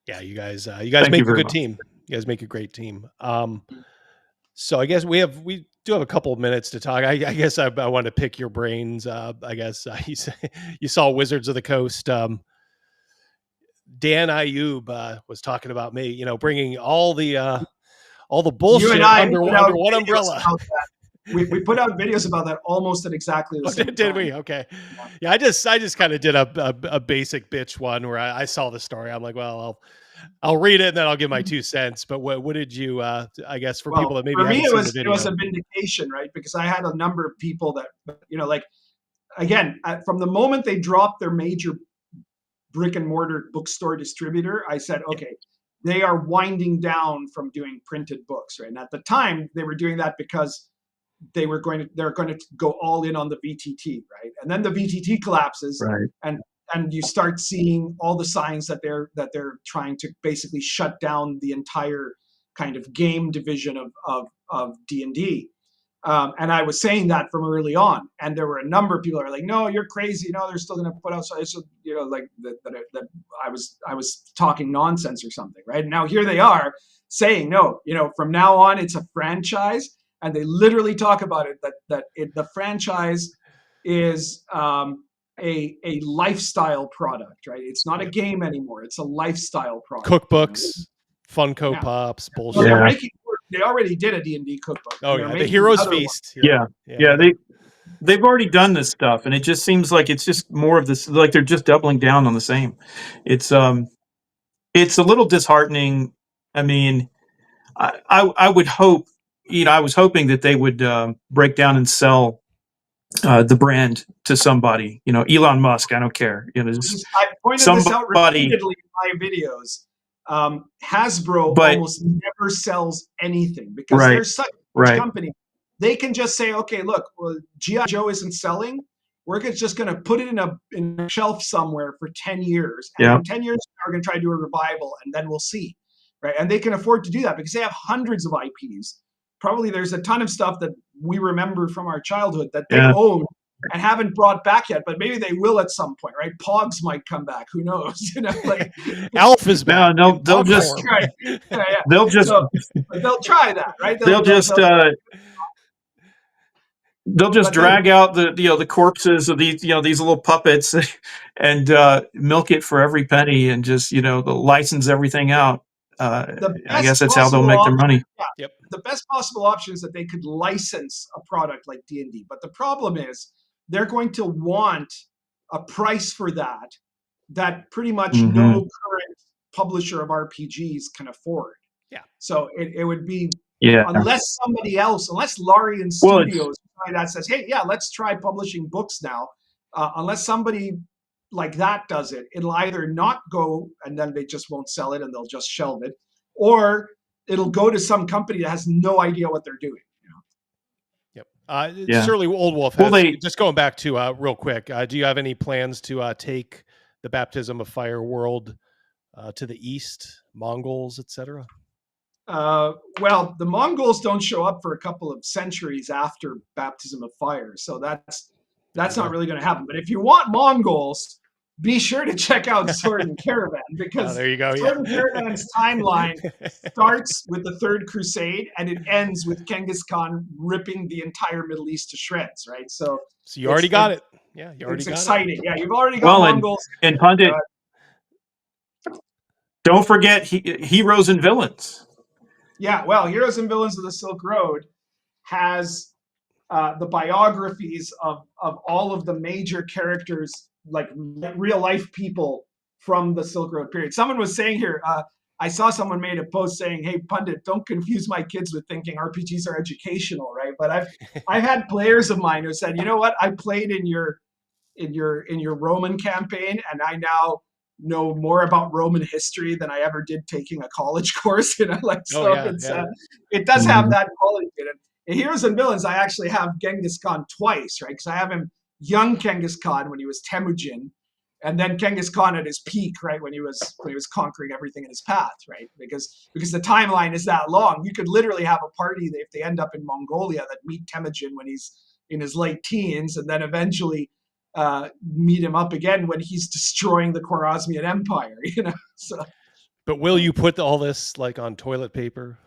Yeah, you guys make a good team. You guys make a great team. So I guess we do have a couple of minutes to talk. I guess I want to pick your brains. I guess you saw Wizards of the Coast. Dan Ayub was talking about me, bringing all the bullshit under one umbrella. We put out videos about that almost at exactly the same time. Did we? Okay. Yeah, I just kind of did a basic bitch one where I saw the story. I'm like, well, I'll read it and then I'll give my 2 cents. But what did you? I guess for people that maybe for me haven't seen the it was a vindication, right? Because I had a number of people that like again from the moment they dropped their major brick and mortar bookstore distributor, I said, okay, they are winding down from doing printed books, right? And at the time, they were doing that because they're going to go all in on the VTT, right? And then the VTT collapses, right? And you start seeing all the signs that they're trying to basically shut down the entire kind of game division of D&D. And I was saying that from early on, and there were a number of people that were like, "No, you're crazy. They're still going to put out." So like that I was talking nonsense or something, right? Now here they are saying, "No, from now on it's a franchise," and they literally talk about it that the franchise is a lifestyle product, right? It's not a game anymore; it's a lifestyle product. Cookbooks, Funko Pops, bullshit. Well, they already did a D&D cookbook. Oh yeah, the Heroes Feast. Yeah. they've already done this stuff, and it just seems like it's just more of this. Like they're just doubling down on the same. It's a little disheartening. I mean, I would hope, I was hoping that they would break down and sell the brand to somebody. Elon Musk. I don't care. I pointed this out repeatedly in my videos. Hasbro almost never sells anything because they're such a huge company. They can just say, okay, look, well, G.I. Joe isn't selling. We're just going to put it in a shelf somewhere for 10 years. And in 10 years, we're going to try to do a revival, and then we'll see. Right? And they can afford to do that because they have hundreds of IPs. Probably there's a ton of stuff that we remember from our childhood that they own and haven't brought back yet, but maybe they will at some point, right? Pogs might come back. Who knows? Alf is back. No, they'll just they'll try that, right? They'll just drag out the corpses of these little puppets and milk it for every penny and just they'll license everything out. I guess that's how they'll make their money. Yeah. The best possible option is that they could license a product like D&D, but the problem is they're going to want a price for that pretty much no current publisher of RPGs can afford. Yeah. So it would be Yeah. Unless somebody else, unless Larian Studios that says, hey, yeah, let's try publishing books now. Unless somebody like that does it, it'll either not go and then they just won't sell it and they'll just shelve it, or it'll go to some company that has no idea what they're doing. Yep. Surely Old Wolf has, just going back to real quick, do you have any plans to take the Baptism of Fire world to the east, Mongols, etc.? Well, the Mongols don't show up for a couple of centuries after Baptism of Fire, so that's not really going to happen. But if you want Mongols, be sure to check out Sword and Caravan, because there you go. Sword and Caravan's timeline starts with the Third Crusade and it ends with Genghis Khan ripping the entire Middle East to shreds, right? So you already got it. Yeah, you already it's got exciting. it. Yeah, you've already got Mongols. And Pundit, don't forget Heroes and Villains. Yeah, well, Heroes and Villains of the Silk Road has the biographies of all of the major characters, like real life people from the Silk Road period. Someone was saying here, I saw someone made a post saying, "Hey, Pundit, don't confuse my kids with thinking RPGs are educational, right?" But I've had players of mine who said, "You know what? I played in your Roman campaign, and I now know more about Roman history than I ever did taking a college course." It does have that quality to it. In Heroes and Villains, I actually have Genghis Khan twice, right? Because I have him young Genghis Khan when he was Temujin, and then Genghis Khan at his peak, right, when he was conquering everything in his path, right? Because the timeline is that long. You could literally have a party if they end up in Mongolia that meet Temujin when he's in his late teens, and then eventually meet him up again when he's destroying the Khwarezmian Empire, So. But will you put all this like on toilet paper,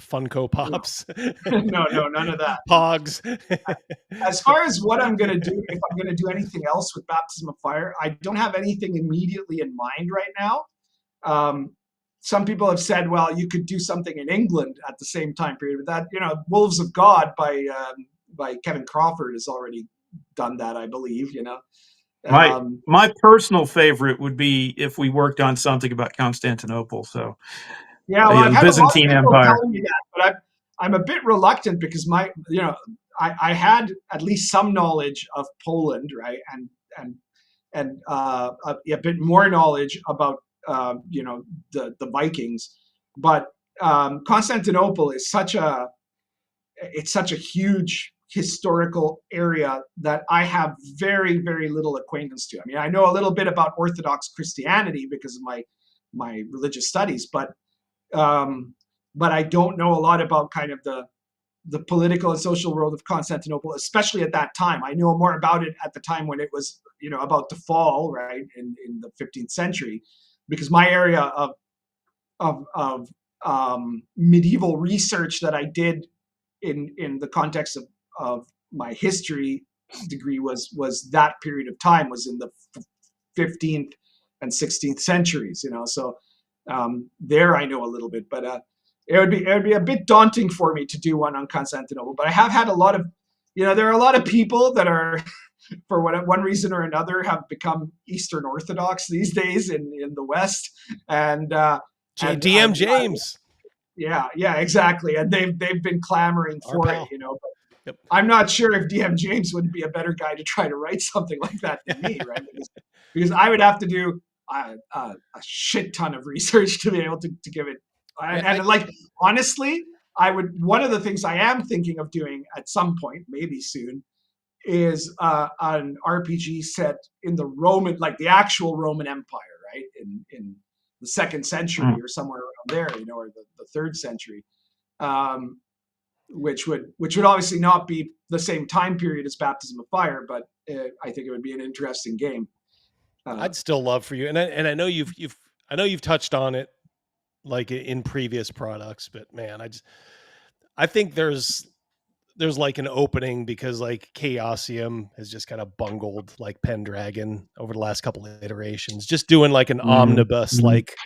Funko Pops? No, none of that. Pogs. As far as what I'm going to do, if I'm going to do anything else with Baptism of Fire, I don't have anything immediately in mind right now. Some people have said, well, you could do something in England at the same time period. But that, Wolves of God by Kevin Crawford has already done that, I believe. My personal favorite would be if we worked on something about Constantinople. So yeah, well, I've the had Byzantine a lot of people Empire. telling me that, but I'm a bit reluctant because I had at least some knowledge of Poland, right, and a bit more knowledge about the Vikings, but Constantinople is such a huge historical area that I have very, very little acquaintance to. I mean, I know a little bit about Orthodox Christianity because of my religious studies, but I don't know a lot about kind of the political and social world of Constantinople, especially at that time. I know more about it at the time when it was, about to fall, right, in the 15th century, because my area of medieval research that I did in the context of my history degree was that period of time, was in the 15th and 16th centuries, so there I know a little bit, but it would be a bit daunting for me to do one on Constantinople. But I have had a lot of there are a lot of people that are, for one reason or another, have become Eastern Orthodox these days in the West, and DM James. Yeah, exactly, and they've been clamoring for it, But I'm not sure if DM James wouldn't be a better guy to try to write something like that than me, right? Because I would have to do a shit ton of research to be able to give it. And like, honestly, one of the things I am thinking of doing at some point, maybe soon, is an RPG set in the Roman, like the actual Roman Empire, right? In the 2nd century or somewhere around there, or the 3rd century, which would obviously not be the same time period as Baptism of Fire, but I think it would be an interesting game. I'd still love for you, and I know you've touched on it like in previous products, but man, I think there's like an opening, because like Chaosium has just kind of bungled like Pendragon over the last couple of iterations, just doing like an omnibus, like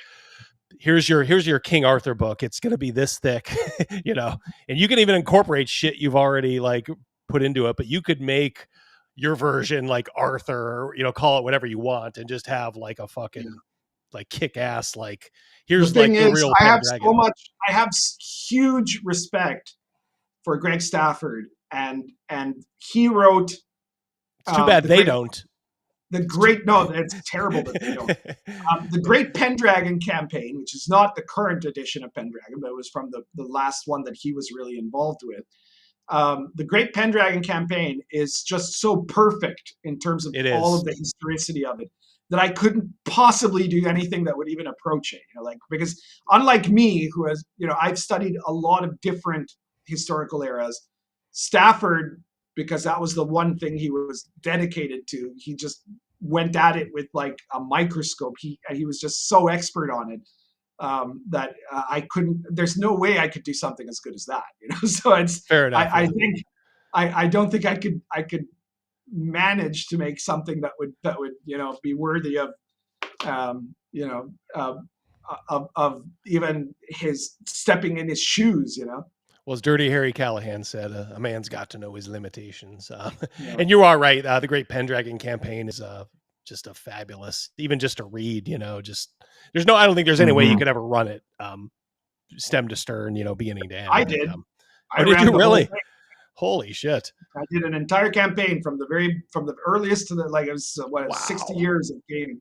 here's your King Arthur book. It's going to be this thick, and you can even incorporate shit you've already like put into it, but you could make your version like Arthur, or, call it whatever you want, and just have like a fucking like kick ass, like here's the thing like the is, real I Pendragon. have huge respect for Greg Stafford, and he wrote. It's too bad they don't. It's terrible that they don't. The Great Pendragon campaign, which is not the current edition of Pendragon, but it was from the last one that he was really involved with. The Great Pendragon campaign is just so perfect in terms of all of the historicity of it, that I couldn't possibly do anything that would even approach it. Because unlike me, who has, I've studied a lot of different historical eras, Stafford, because that was the one thing he was dedicated to, he just went at it with like a microscope. He was just so expert on it that I couldn't. There's no way I could do something as good as that. So it's fair enough. I don't think I could manage to make something that would be worthy of of even his stepping in his shoes. Well, as Dirty Harry Callahan said, a man's got to know his limitations. And you are right. The Great Pendragon campaign is just a fabulous, even just to read, I don't think there's any way you could ever run it stem to stern, beginning to end. I did. Did you really? Holy shit. I did an entire campaign from the earliest to the, it was 60 years of gaming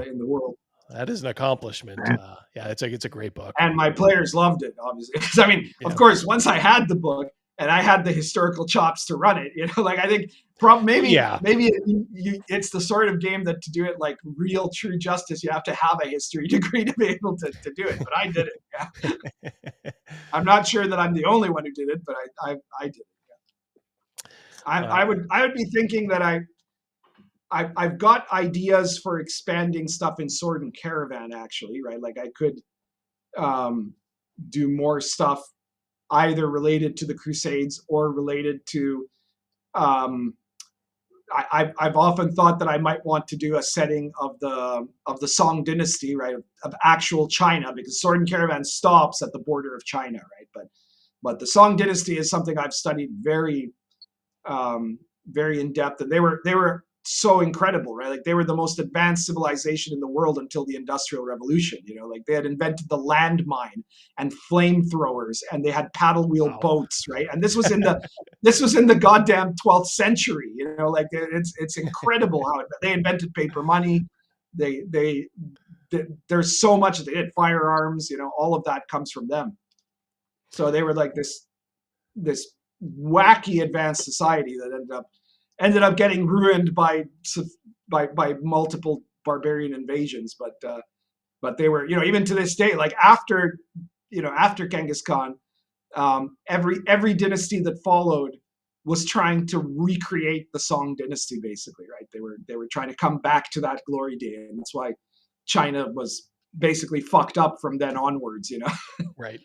in the world. That is an accomplishment. It's a great book. And my players loved it, obviously. Of course, once I had the book and I had the historical chops to run it, I think maybe it's the sort of game that to do it like real true justice, you have to have a history degree to be able to do it. But I did it. Yeah. I'm not sure that I'm the only one who did it, but I did it. Yeah. I would be thinking that I've got ideas for expanding stuff in Sword and Caravan, actually, right? Like I could do more stuff either related to the Crusades or related to I've often thought that I might want to do a setting of the Song Dynasty, right, of actual China, because Sword and Caravan stops at the border of China, right? But the Song Dynasty is something I've studied very very in depth, and they were so incredible, right? Like they were the most advanced civilization in the world until the Industrial Revolution. Like they had invented the landmine and flamethrowers, and they had paddle wheel boats, right? And this was in the goddamn 12th century. Like it's incredible how they invented paper money. There's so much. They did firearms. All of that comes from them. So they were like this wacky advanced society that ended up getting ruined by multiple barbarian invasions, but they were, even to this day, like after Genghis Khan, every dynasty that followed was trying to recreate the Song Dynasty, basically, right? They were trying to come back to that glory day, and that's why China was basically fucked up from then onwards, Right.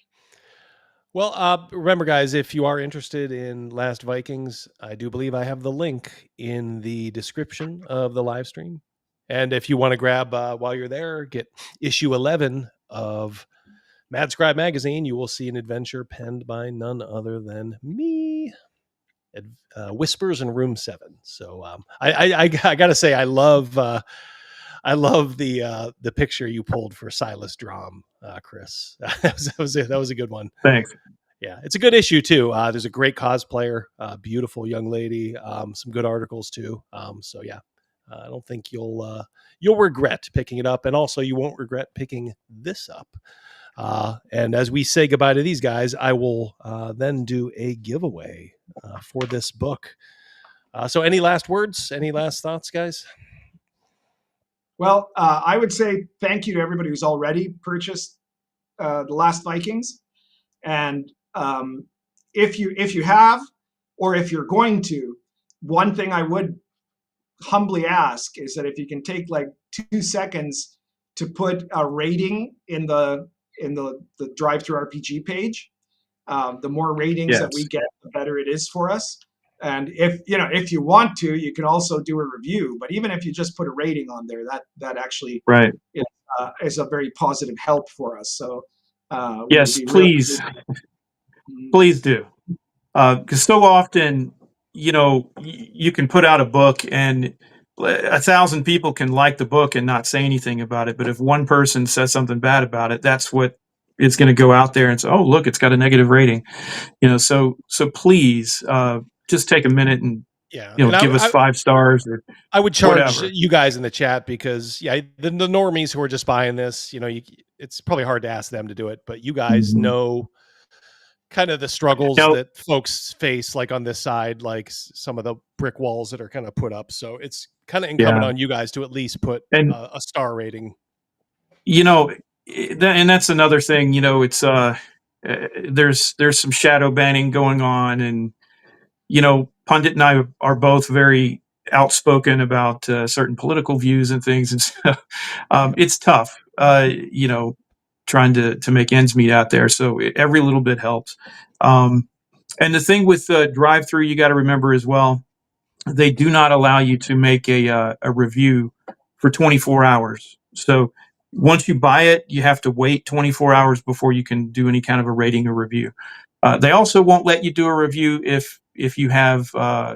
Well, remember, guys, if you are interested in Last Vikings, I do believe I have the link in the description of the live stream. And if you want to grab, while you're there, get issue 11 of Mad Scribe magazine, you will see an adventure penned by none other than me. Whispers in Room 7. So I gotta say, I love the picture you pulled for Silas Drom, Chris. that was a good one. Thanks. Yeah, it's a good issue too. There's a great cosplayer, beautiful young lady, some good articles too. So yeah, I don't think you'll regret picking it up, and also you won't regret picking this up. And as we say goodbye to these guys, I will then do a giveaway for this book. So any last words? Any last thoughts, guys? Well, I would say thank you to everybody who's already purchased The Last Vikings. And if you have, or if you're going to, one thing I would humbly ask is that if you can take like 2 seconds to put a rating in the drive-through RPG page. The more ratings that we get, the better it is for us. And if you want to, you can also do a review. But even if you just put a rating on there, that actually is a very positive help for us. So yes, please, please do, because so often, you can put out a book and 1,000 people can like the book and not say anything about it. But if one person says something bad about it, that's what is going to go out there and say, "Oh, look, it's got a negative rating." So please, just take a minute and give us 5 stars. Or I would charge whatever. you guys in the chat because the normies who are just buying this, it's probably hard to ask them to do it, but you guys know kind of the struggles that folks face, like on this side, like some of the brick walls that are kind of put up. So it's kind of incumbent on you guys to at least put a star rating. And that's another thing. It's there's some shadow banning going on, and Pundit and I are both very outspoken about certain political views and things, and so it's tough. Trying to make ends meet out there. So every little bit helps. And the thing with drive-through, you got to remember as well, they do not allow you to make a review for 24 hours. So once you buy it, you have to wait 24 hours before you can do any kind of a rating or review. They also won't let you do a review if you have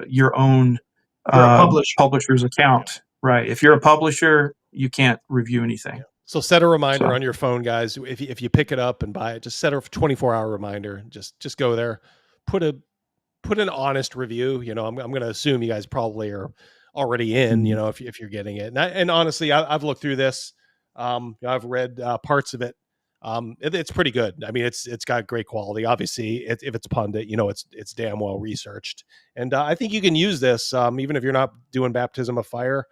your own publisher's account. Right. If you're a publisher, you can't review anything. So set a reminder on your phone, guys. If you pick it up and buy it, just set a 24-hour reminder. Just go there, put an honest review. I'm going to assume you guys probably are already in. If you're getting it, and honestly, I've looked through this. I've read parts of it. It's pretty good. I mean, it's got great quality. Obviously, if it's Pundit, it's damn well researched. And I think you can use this even if you're not doing Baptism of Fire.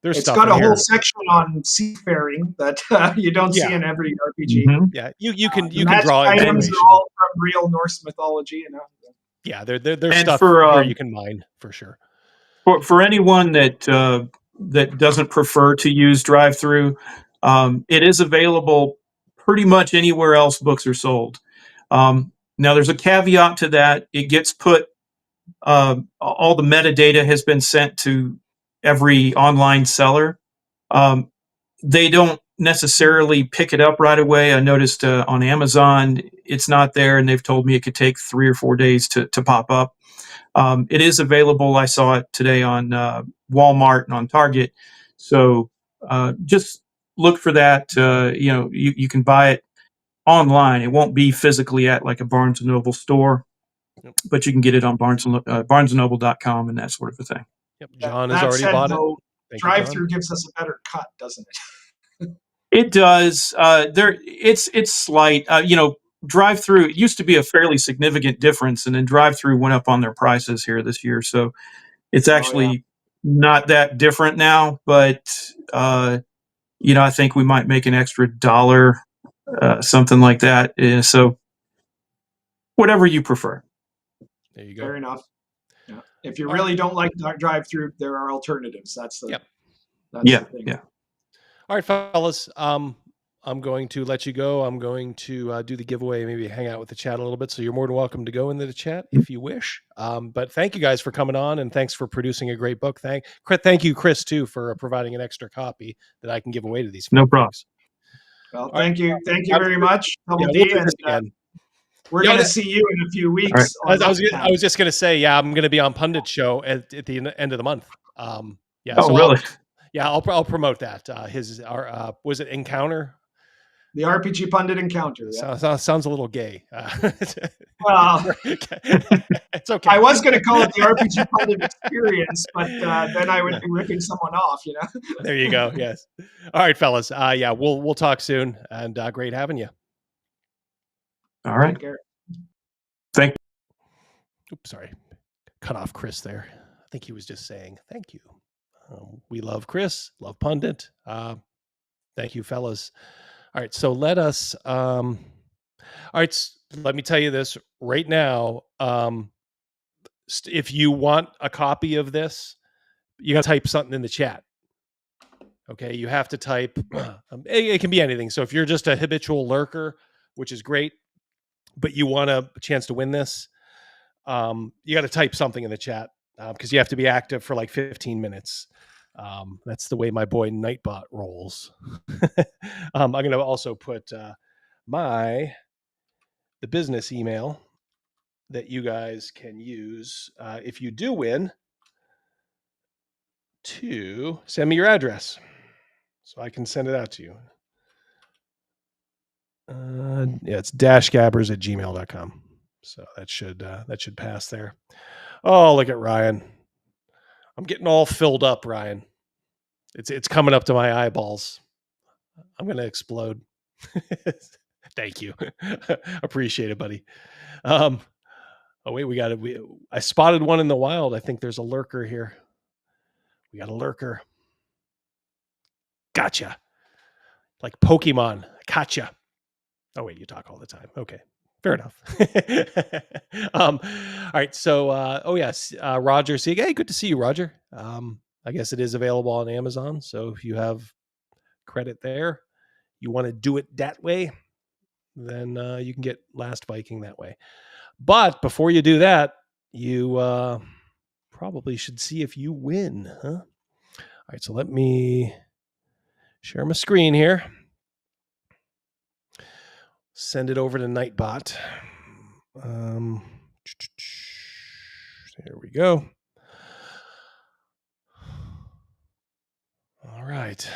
It's got a whole section on seafaring that you don't see in every RPG. Mm-hmm. Yeah, you can draw items are all from real Norse mythology. Yeah, there's stuff here you can mine for sure. For anyone that doesn't prefer to use drive-through, it is available pretty much anywhere else books are sold. Now, there's a caveat to that. It gets put. All the metadata has been sent to every online seller. They don't necessarily pick it up right away. I noticed on Amazon it's not there, and they've told me it could take 3 or 4 days to pop up. It is available. I saw it today on Walmart and on Target. So just look for that. You can buy it online. It won't be physically at like a Barnes & Noble store, but you can get it on barnesandnoble.com and that sort of a thing. Yep, John has already bought it. Drive-through gives us a better cut, doesn't it? It does. It's slight. Drive-through, it used to be a fairly significant difference, and then drive-through went up on their prices here this year. So it's actually not that different now, but I think we might make an extra $1, something like that. So whatever you prefer. There you go. Fair enough. Yeah. If you really don't like drive-through, there are alternatives. That's the the thing. Yeah. All right, fellas. I'm going to let you go. I'm going to do the giveaway, maybe hang out with the chat a little bit. So you're more than welcome to go into the chat if you wish. But thank you guys for coming on, and thanks for producing a great book. Thank you, Chris, too, for providing an extra copy that I can give away to these folks. No problem. Well, thank you very much, Double D. we're Yeah, gonna that- see you in a few weeks. I on was Uptown. I was just gonna say, yeah, I'm gonna be on Pundit show at the end of the month. Yeah, Oh, so really? I'll promote that. Was it Encounter? The RPG Pundit Encounter. Yeah. Sounds a little gay. Well, it's okay. I was going to call it the RPG Pundit Experience, but then I would be ripping someone off, you know. There you go. Yes. All right, fellas. Yeah, we'll talk soon, and great having you. All right. Take care. Thank you. Oops, sorry. Cut off Chris there. I think he was just saying thank you. We love Chris, love Pundit. Thank you, fellas. All right, so let us. All right, let me tell you this right now. If you want a copy of this, you got to type something in the chat. Okay, you have to type. It can be anything. So if you're just a habitual lurker, which is great, but you want a chance to win this, you got to type something in the chat because you have to be active for like 15 minutes. That's the way my boy Nightbot rolls. I'm going to also put the business email that you guys can use if you do win to send me your address so I can send it out to you. Yeah, it's dashgabbers@gmail.com. So that should pass there. Oh, look at Ryan. I'm getting all filled up, Ryan. It's coming up to my eyeballs. I'm going to explode. Thank you. Appreciate it, buddy. Oh wait, I spotted one in the wild. I think there's a lurker here. We got a lurker. Gotcha. Like Pokemon. Gotcha. Oh wait, you talk all the time. Okay. Fair enough. All right. So, yes, Roger. See, hey, good to see you, Roger. I guess it is available on Amazon. So if you have credit there, you want to do it that way, then you can get Last Viking that way. But before you do that, you probably should see if you win, huh? All right. So let me share my screen here. Send it over to Nightbot. There we go. All right.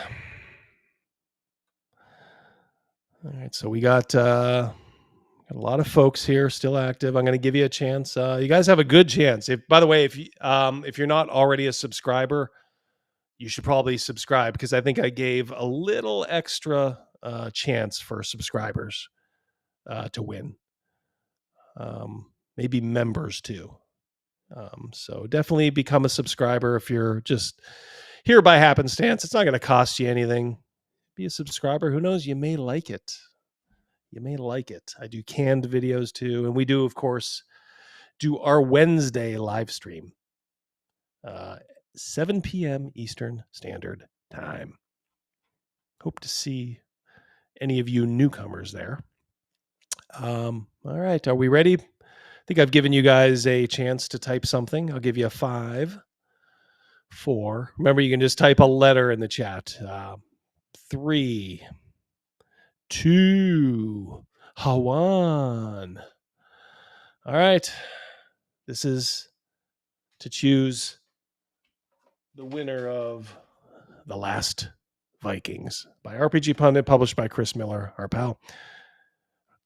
All right. So we got a lot of folks here still active. I'm going to give you a chance. You guys have a good chance. By the way, if you're not already a subscriber, you should probably subscribe because I think I gave a little extra chance for subscribers to win. Maybe members too. So definitely become a subscriber if you're just here by happenstance. It's not going to cost you anything. Be a subscriber. Who knows? You may like it. You may like it. I do canned videos too. And we do, of course, do our Wednesday live stream. 7 p.m. Eastern Standard Time. Hope to see any of you newcomers there. All right. Are we ready? I think I've given you guys a chance to type something. I'll give you a 5, 4. Remember, you can just type a letter in the chat. 3, 2, 1. All right. This is to choose the winner of The Last Vikings by RPG Pundit, published by Chris Miller, our pal.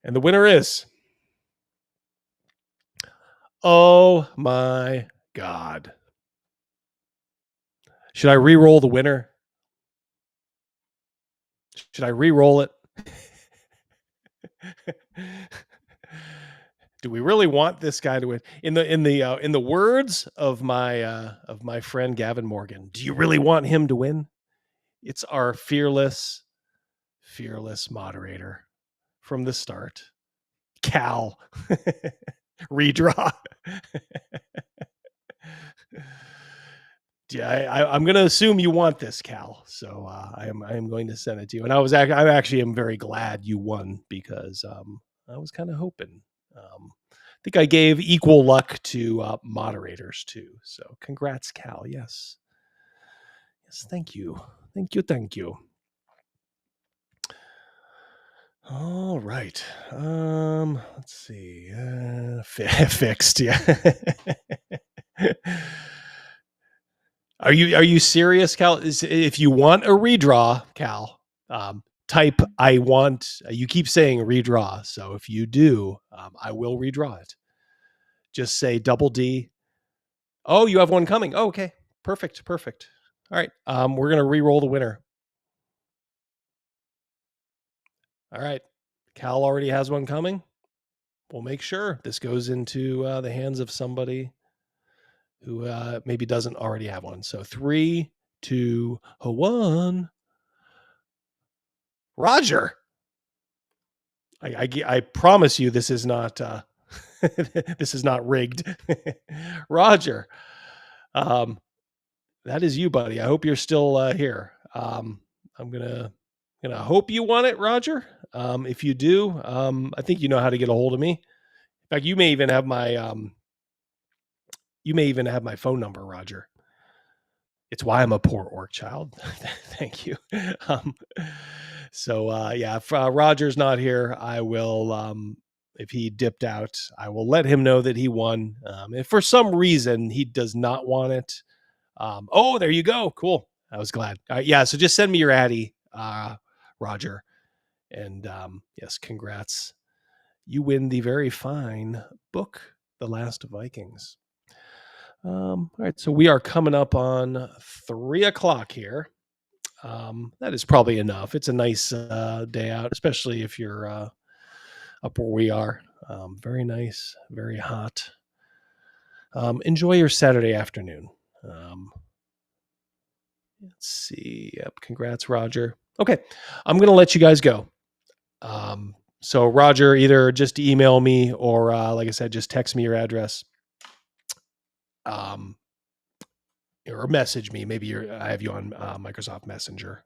And the winner is... Oh my God. Should I re-roll the winner? Should I re-roll it? Do we really want this guy to win? In the words of my friend Gavin Morgan, do you really want him to win? It's our fearless moderator from the start, Cal. Redraw. Yeah, I'm going to assume you want this, Cal. So I am going to send it to you. And I actually am very glad you won because I was kind of hoping. I think I gave equal luck to moderators too. So congrats, Cal. Yes. Yes. Thank you. Thank you. All right. Let's see. Fixed. Yeah. Are you serious, Cal? If you want a redraw, Cal, type I want. You keep saying redraw, so if you do, I will redraw it. Just say double D. Oh, you have one coming. Oh, okay, perfect. All right, we're gonna re-roll the winner. All right, Cal already has one coming. We'll make sure this goes into the hands of somebody who maybe doesn't already have one. So 3, 2, 1. Roger. I promise you this is not this is not rigged. Roger. That is you, buddy. I hope you're still here. I'm gonna hope you want it, Roger. If you do, I think you know how to get a hold of me. In fact, you may even have my phone number, Roger. It's why I'm a poor orc child. Thank you. If Roger's not here, I will, if he dipped out, I will let him know that he won. If for some reason he does not want it, there you go. Cool. I was glad. So just send me your Addy, Roger. And yes, congrats. You win the very fine book, The Last Vikings. All right, so we are coming up on 3:00 here. That is probably enough. It's a nice day out, especially if you're up where we are. Very nice, very hot. Enjoy your Saturday afternoon. Let's see. Yep, congrats, Roger. Okay, I'm going to let you guys go. So Roger, either just email me or, like I said, just text me your address. Or message me. Maybe I have you on Microsoft Messenger.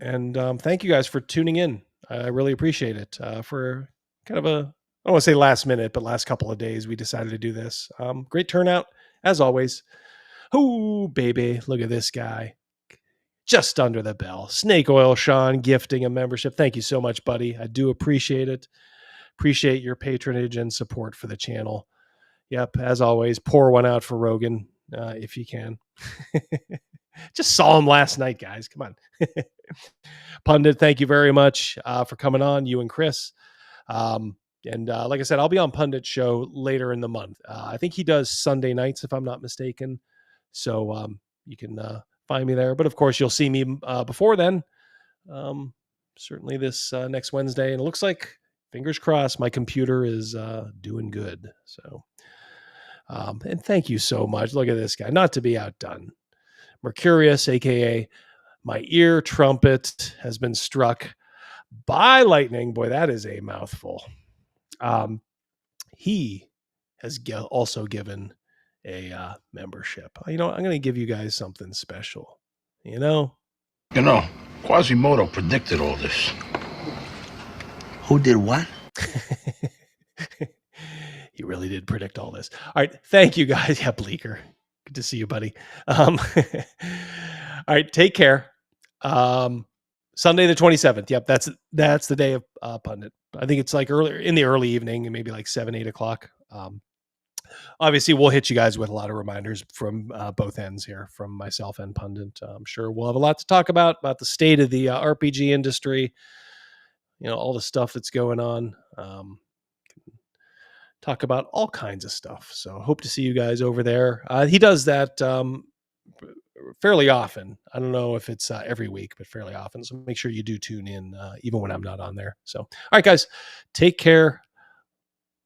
Thank you guys for tuning in. I really appreciate it. For kind of I don't want to say last minute, but last couple of days, we decided to do this. Great turnout, as always. Oh, baby, look at this guy. Just under the bell. Snake Oil Sean gifting a membership. Thank you so much, buddy. I do appreciate it. Appreciate your patronage and support for the channel. Yep, as always, pour one out for Rogan if you can. Just saw him last night, guys. Come on. Pundit, thank you very much for coming on, you and Chris. Like I said, I'll be on Pundit's show later in the month. I think he does Sunday nights, if I'm not mistaken. So you can find me there. But of course, you'll see me before then. Certainly this next Wednesday. And it looks like, fingers crossed, my computer is doing good. So, and thank you so much. Look at this guy. Not to be outdone. Mercurius, aka my ear trumpet, has been struck by lightning. Boy, that is a mouthful. He has also given a membership. I'm going to give you guys something special. Quasimodo predicted all this. Who did what? He really did predict all this. All right. Thank you guys. Yeah, Bleeker. Good to see you, buddy. All right. Take care. Sunday the 27th. Yep. That's the day of Pundit. I think it's like earlier in the early evening, maybe like 7-8 o'clock. Obviously we'll hit you guys with a lot of reminders from both ends here, from myself and Pundit. I'm sure we'll have a lot to talk about the state of the RPG industry, all the stuff that's going on. Talk about all kinds of stuff. So hope to see you guys over there. He does that fairly often. I don't know if it's every week, but fairly often. So make sure you do tune in, even when I'm not on there. So, all right, guys, take care.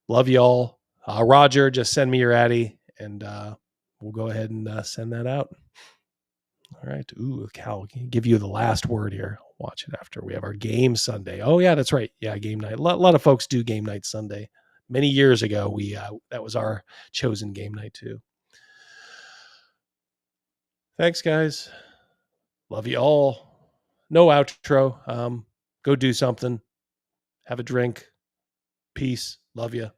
Love y'all. Roger, just send me your Addy and we'll go ahead and send that out. All right. Ooh, Cal, give you the last word here. Watch it after we have our game Sunday. Oh yeah, that's right. Yeah, game night. A lot of folks do game night Sunday. Many years ago, that was our chosen game night too. Thanks, guys. Love you all. No outro. Go do something. Have a drink. Peace. Love you.